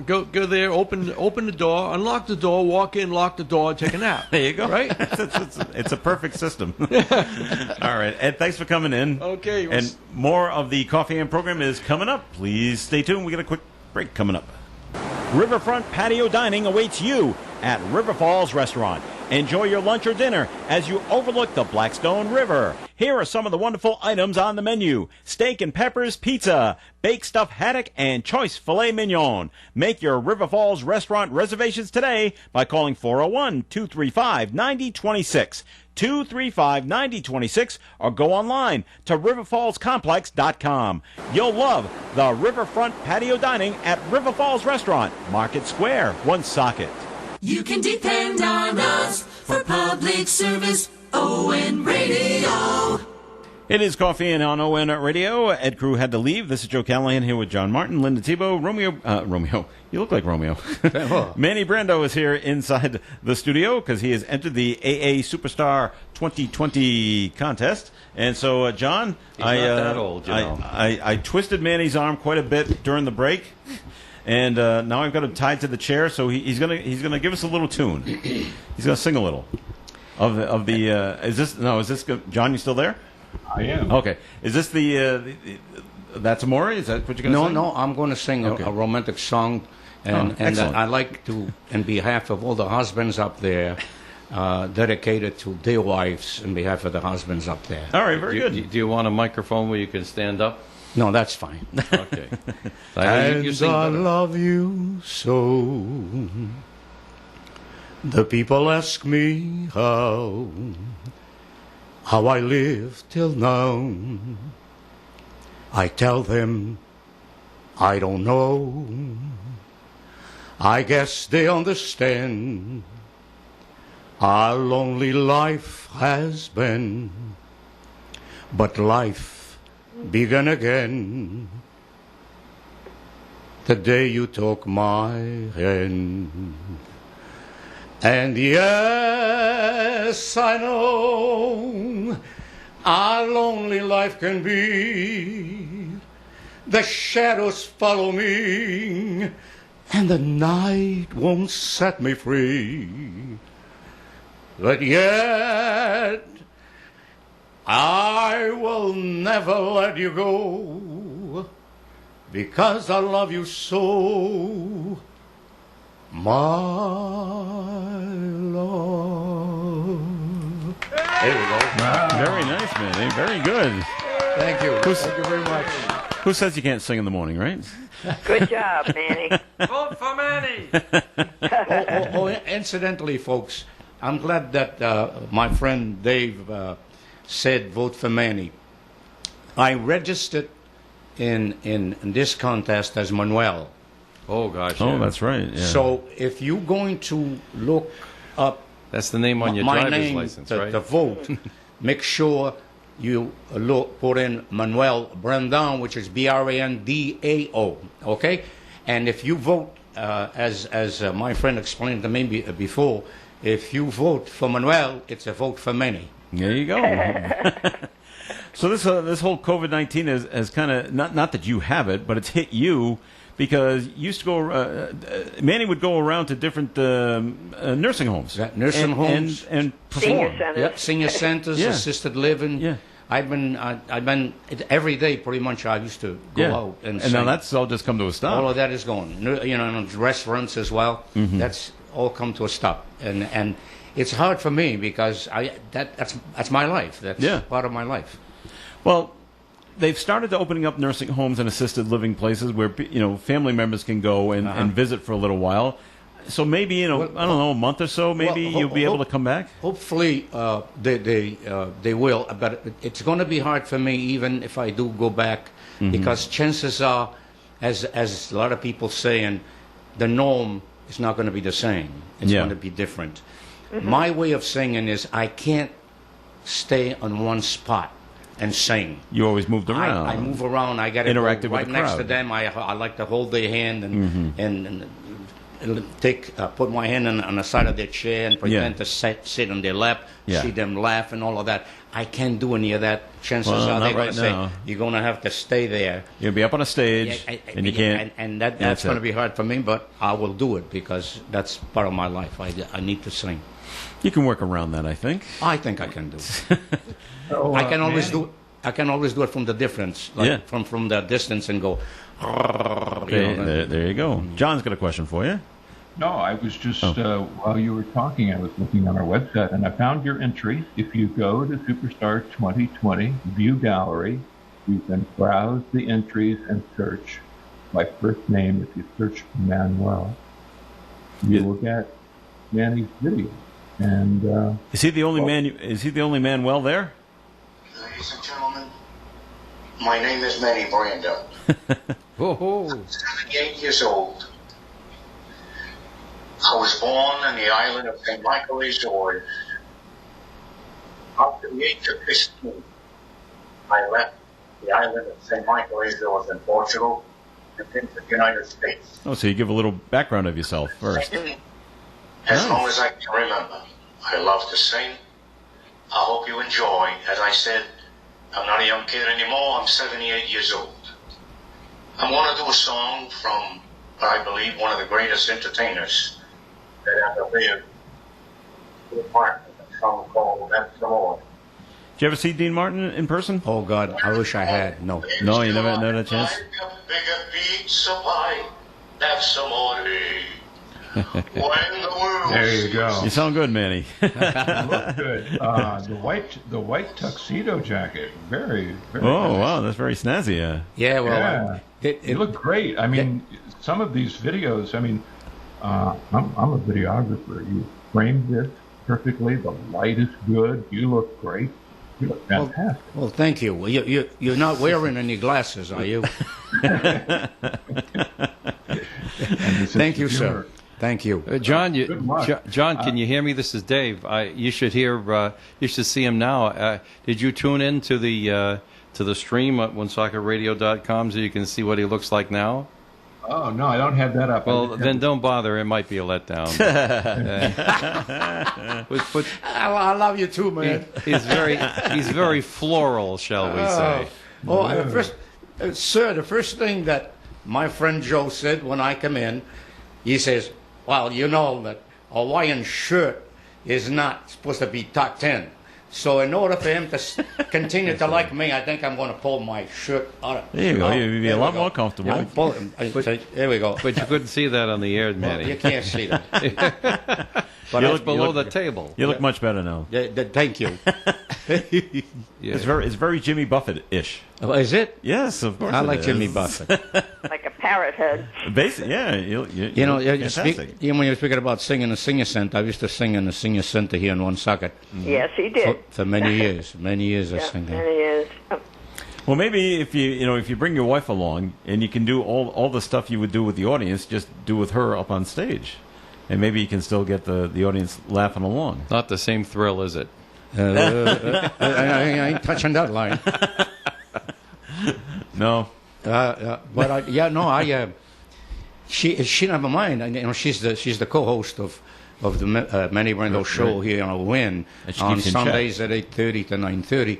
Go there, open the door, unlock the door, walk in, lock the door, take a nap. There you go. Right? It's a perfect system. All right, Ed, thanks for coming in. Okay. And more of the Coffee and program is coming up. Please stay tuned. We got a quick break coming up. Riverfront Patio Dining awaits you at River Falls Restaurant. Enjoy your lunch or dinner as you overlook the Blackstone River. Here are some of the wonderful items on the menu: steak and peppers pizza, baked stuffed haddock, and choice filet mignon. Make your River Falls Restaurant reservations today by calling 401-235-9026. 235-9026, or go online to riverfallscomplex.com. You'll love the Riverfront Patio Dining at River Falls Restaurant, Market Square, Woonsocket. You can depend on us for public service. ON Radio. It is Coffee and on ON Radio. Ed Crew had to leave. This is Joe Callahan here with John Martin, Linda Tebow, Romeo. You look like Romeo. Manny Brando is here inside the studio because he has entered the AA Superstar 2020 contest. And so, John, He's not that old, you know. I twisted Manny's arm quite a bit during the break. And now I've got him tied to the chair, so he's gonna give us a little tune. He's gonna sing a little of the. Is this John? You still there? I am. Okay. Is this the That's Amore? Is that what you're gonna sing? No, I'm going to sing a romantic song, and I'd like to, on behalf of all the husbands up there, dedicated to their wives, on behalf of the husbands up there. All right, very good. Do you want a microphone where you can stand up? No, that's fine. Okay. And I love you so. The people ask me how I live till now. I tell them I don't know. I guess they understand how lonely life has been. But life began again the day you took my hand. And yes, I know how lonely life can be. The shadows follow me, and the night won't set me free. But yet, I will never let you go, because I love you so, my love. There we go. Wow. Very nice, man. Very good. Thank you. Thank you very much. Who says you can't sing in the morning, right? Good job, Manny. Vote for Manny. Incidentally, folks, I'm glad that my friend Dave said vote for Manny. I registered in this contest as Manuel. Oh, gosh. Oh, that's right. Yeah. So if you're going to look up... That's the name on your my driver's name license, to, right? to vote, make sure you put in Manuel Brandao, which is Brandao, okay? And if you vote, as my friend explained to me before, if you vote for Manuel, it's a vote for Manny. There you go. So this whole COVID-19 has kind of, not that you have it, but it's hit you, because you used to go, Manny would go around to different nursing homes. Nursing homes. And perform. Senior centers. Yep, senior centers, Yeah. assisted living. Yeah. I've been every day pretty much. I used to go out and now that's all just come to a stop. all of that is gone. You know, and restaurants as well. Mm-hmm. That's all come to a stop, and it's hard for me because that's my life. That's part of my life. Well, they've started to opening up nursing homes and assisted living places where family members can go and visit for a little while. So maybe I don't know, a month or so, maybe you'll be able to come back. Hopefully, they will. But it's going to be hard for me, even if I do go back, because chances are, as a lot of people saying, the norm is not going to be the same. It's going to be different. My way of singing is I can't stay on one spot and sing. You always moved around. I move around. I got to go Interacted with right the next crowd. to them. I like to hold their hand and put my hand on the side of their chair and pretend to sit on their lap, see them laugh and all of that. I can't do any of that. Chances are they're going to say, you're going to have to stay there. You'll be up on a stage, and you can't. And that's going to be hard for me, but I will do it because that's part of my life. I need to sing. You can work around that, I think. I think I can do it. I can always do it from the difference, like from the distance, and go. There you go. John's got a question for you. No, I was just, while you were talking, I was looking on our website, and I found your entry. If you go to Superstar 2020 View Gallery, you can browse the entries and search by first name. If you search Manuel, you will get Manny's video. And is he the only man? Is he the only Manuel there? Ladies and gentlemen, my name is Manny Brandao. I'm 78 years old. I was born on the island of St. Michael, Azores. After the age of 15, I left the island of St. Michael, Azores in Portugal and into the United States. Oh, so you give a little background of yourself first. As long as I can remember, I love to sing. I hope you enjoy. As I said, I'm not a young kid anymore. I'm 78 years old. I'm going to do a song from, I believe, one of the greatest entertainers that ever lived. Dean Martin, a song called That's the Lord. Did you ever see Dean Martin in person? Oh, God, I wish I had. No, you never had a chance? There you go. You sound good, Manny. You look good. The white tuxedo jacket, very, very. Oh, nice. wow, that's very snazzy. Yeah, well, you look great. I mean, some of these videos. I mean, I'm a videographer. framed this perfectly. The light is good. You look great. You look fantastic. Well, thank you. You're not wearing any glasses, are you? Thank you, sir. Thank you. John, John, can you hear me? This is Dave. You should hear. You should see him now. Did you tune in to the stream at OneSoccerRadio.com so you can see what he looks like now? Oh no, I don't have that up. Well, then don't bother. It might be a letdown. I love you too, man. He's very floral, shall we say? Sir, the first thing that my friend Joe said when I come in, he says, "Well, you know that a Hawaiian shirt is not supposed to be top 10. So in order for him to continue to like me, I think I'm going to pull my shirt out of There you go. You'd be a lot more comfortable. There we go. But you couldn't see that on the air, Manny. You can't see that. But it's below the table. You look much better now. Thank you. It's very Jimmy Buffett-ish. Oh, is it? Yes, of course. I like Jimmy Buffett. Like a parrot head. Basically, yeah. You know, when you're speaking about singing the Senior Center, I used to sing in the Senior Center here in Woonsocket. Yes, he did. For many years. Many years I sang there. Many years. Well, maybe if you bring your wife along and you can do all the stuff you would do with the audience, just do with her up on stage. And maybe you can still get the audience laughing along. Not the same thrill, is it? I ain't touching that line. No. She never mind. She's the co-host of the Manny Brando show here on Win on Sundays at 8:30 to 9:30.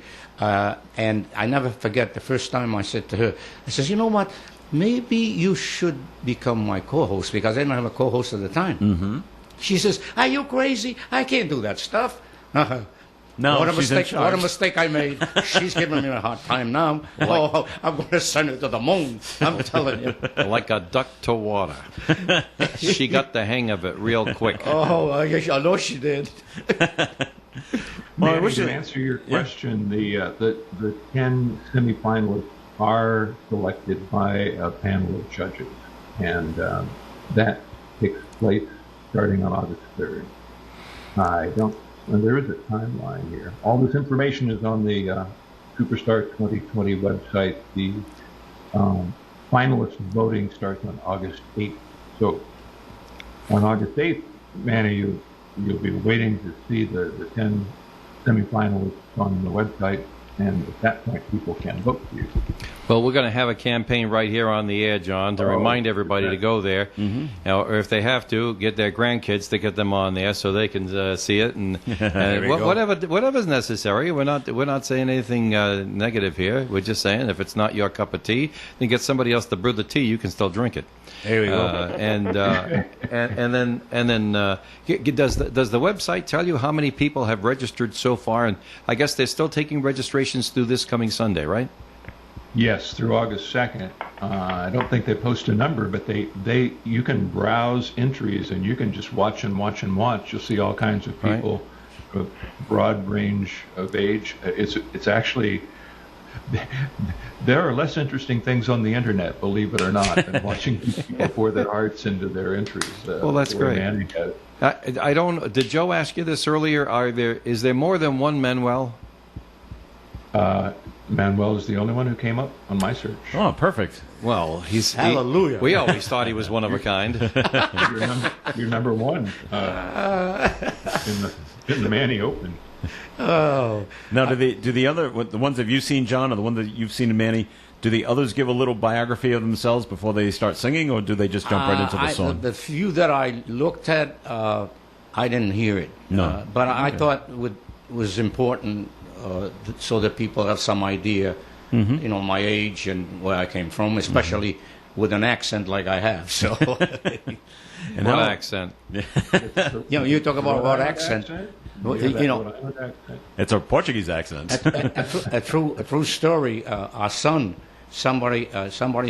And I never forget the first time I said to her, I says, you know what? Maybe you should become my co-host, because I didn't have a co-host at the time. Mm-hmm. She says, are you crazy? I can't do that stuff. No, what a she's mistake! in charge. What a mistake I made. She's giving me a hard time now. Oh, I'm going to send her to the moon. I'm telling you. Like a duck to water. She got the hang of it real quick. Oh, I know she did. Well, to answer your question, the 10 semifinalists are selected by a panel of judges, and that takes place starting on August 3rd. There is a timeline here. All this information is on the Superstar 2020 website. The finalist voting starts on August 8th. So on August 8th, Manny, you'll be waiting to see the 10 semifinalists on the website, and at that point, people can vote for you. Well, we're going to have a campaign right here on the air, John, to remind everybody to go there. Mm-hmm. Or if they have to, get their grandkids to get them on there so they can see it, and whatever's necessary. We're not saying anything negative here. We're just saying if it's not your cup of tea, then get somebody else to brew the tea. You can still drink it. There we go. And then does the website tell you how many people have registered so far? And I guess they're still taking registrations through this coming Sunday, right? Yes, through August 2nd. I don't think they post a number, but you can browse entries and you can just watch and watch and watch. You'll see all kinds of people, a broad range of age. It's actually, there are less interesting things on the internet, believe it or not, than watching people pour their hearts into their entries. Well, that's great. I don't. Did Joe ask you this earlier? Is there more than one Manuel? Manuel is the only one who came up on my search. Oh, perfect. Well, hallelujah. We always thought he was one of a kind. You're number one in the Manny Open. Oh. Now, do the ones that you've seen, John, or the one that you've seen in Manny, do the others give a little biography of themselves before they start singing, or do they just jump right into the song? The few that I looked at, I didn't hear it. No. But I thought it was important so that people have some idea, my age and where I came from, especially with an accent like I have. So, and what accent? You talk about what accent? It's a Portuguese accent. A true story. Our son, somebody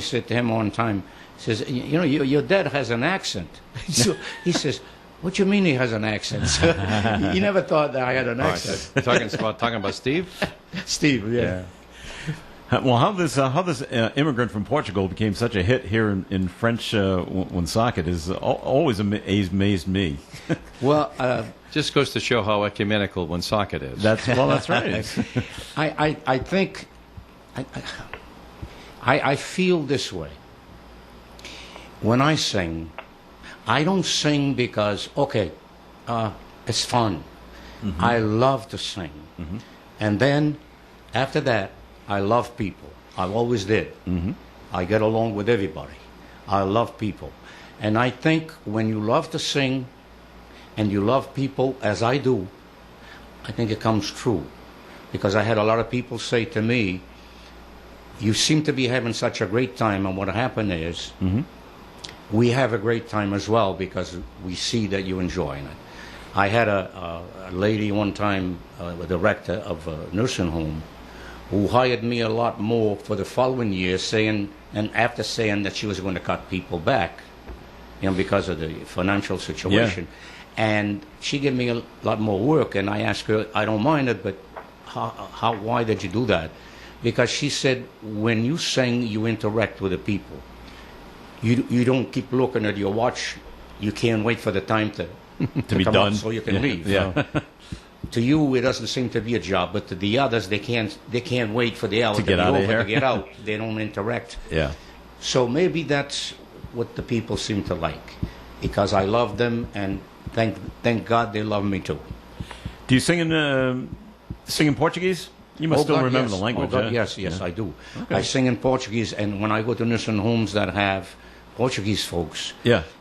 said to him one time, says, your dad has an accent. So he says, what do you mean he has an accent? He never thought that I had an accent. Talking about Steve? Steve, yeah. Well, how this immigrant from Portugal became such a hit here in French Woonsocket is always amazed me. Well, just goes to show how ecumenical Woonsocket is. That's right. I think I feel this way. When I sing, I don't sing because it's fun. Mm-hmm. I love to sing, and then after that, I love people. I always did. Mm-hmm. I get along with everybody. I love people. And I think when you love to sing and you love people, as I do, I think it comes true. Because I had a lot of people say to me, you seem to be having such a great time, and what happened is we have a great time as well because we see that you're enjoying it. I had a lady one time, a director of a nursing home, who hired me a lot more for the following year, after saying that she was going to cut people back, because of the financial situation. Yeah. And she gave me a lot more work, and I asked her, I don't mind it, but why did you do that? Because she said, when you sing, you interact with the people. You don't keep looking at your watch. You can't wait for the time to be come done up so you can leave. Yeah. To you, it doesn't seem to be a job, but to the others, they can't wait for the hour to get out of here. To get out. They don't interact. Yeah. So maybe that's what the people seem to like, because I love them, and thank God they love me too. Do you sing in Portuguese? You must still remember the language. Oh, God, yes, I do. Okay. I sing in Portuguese, and when I go to nursing homes that have Portuguese folks,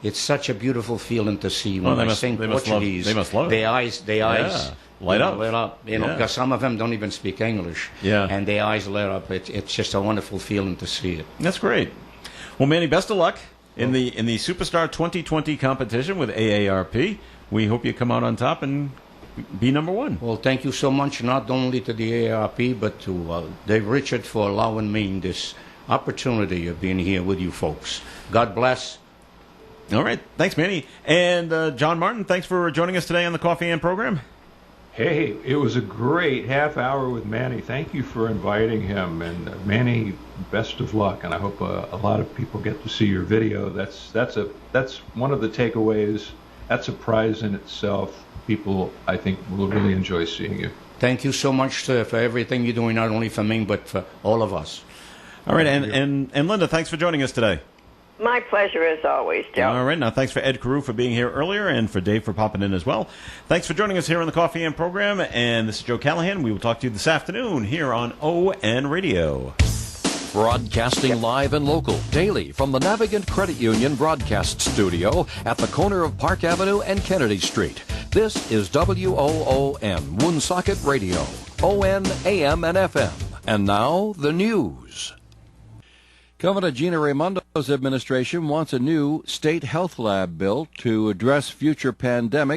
it's such a beautiful feeling to see when I sing Portuguese. They must love it. Their eyes light up. Because some of them don't even speak English. Yeah. And their eyes light up. It's just a wonderful feeling to see it. That's great. Well, Manny, best of luck in the Superstar 2020 competition with AARP. We hope you come out on top and be number one. Well, thank you so much, not only to the AARP, but to Dave Richard for allowing me this opportunity of being here with you folks. God bless. All right. Thanks, Manny. And John Martin, thanks for joining us today on the Coffee and program. Hey, it was a great half hour with Manny. Thank you for inviting him. And Manny, best of luck. And I hope a lot of people get to see your video. That's one of the takeaways. That's a prize in itself. People, I think, will really enjoy seeing you. Thank you so much, sir, for everything you're doing, not only for me, but for all of us. All right, and Linda, thanks for joining us today. My pleasure as always, Joe. All right, now thanks for Ed Carew for being here earlier and for Dave for popping in as well. Thanks for joining us here on the Coffee and program, and this is Joe Callahan. We will talk to you this afternoon here on ON Radio. Broadcasting live and local daily from the Navigant Credit Union broadcast studio at the corner of Park Avenue and Kennedy Street. This is WOON, Woonsocket Radio, ON, AM, and FM. And now, the news. Governor Gina Raimondo's administration wants a new state health lab built to address future pandemics.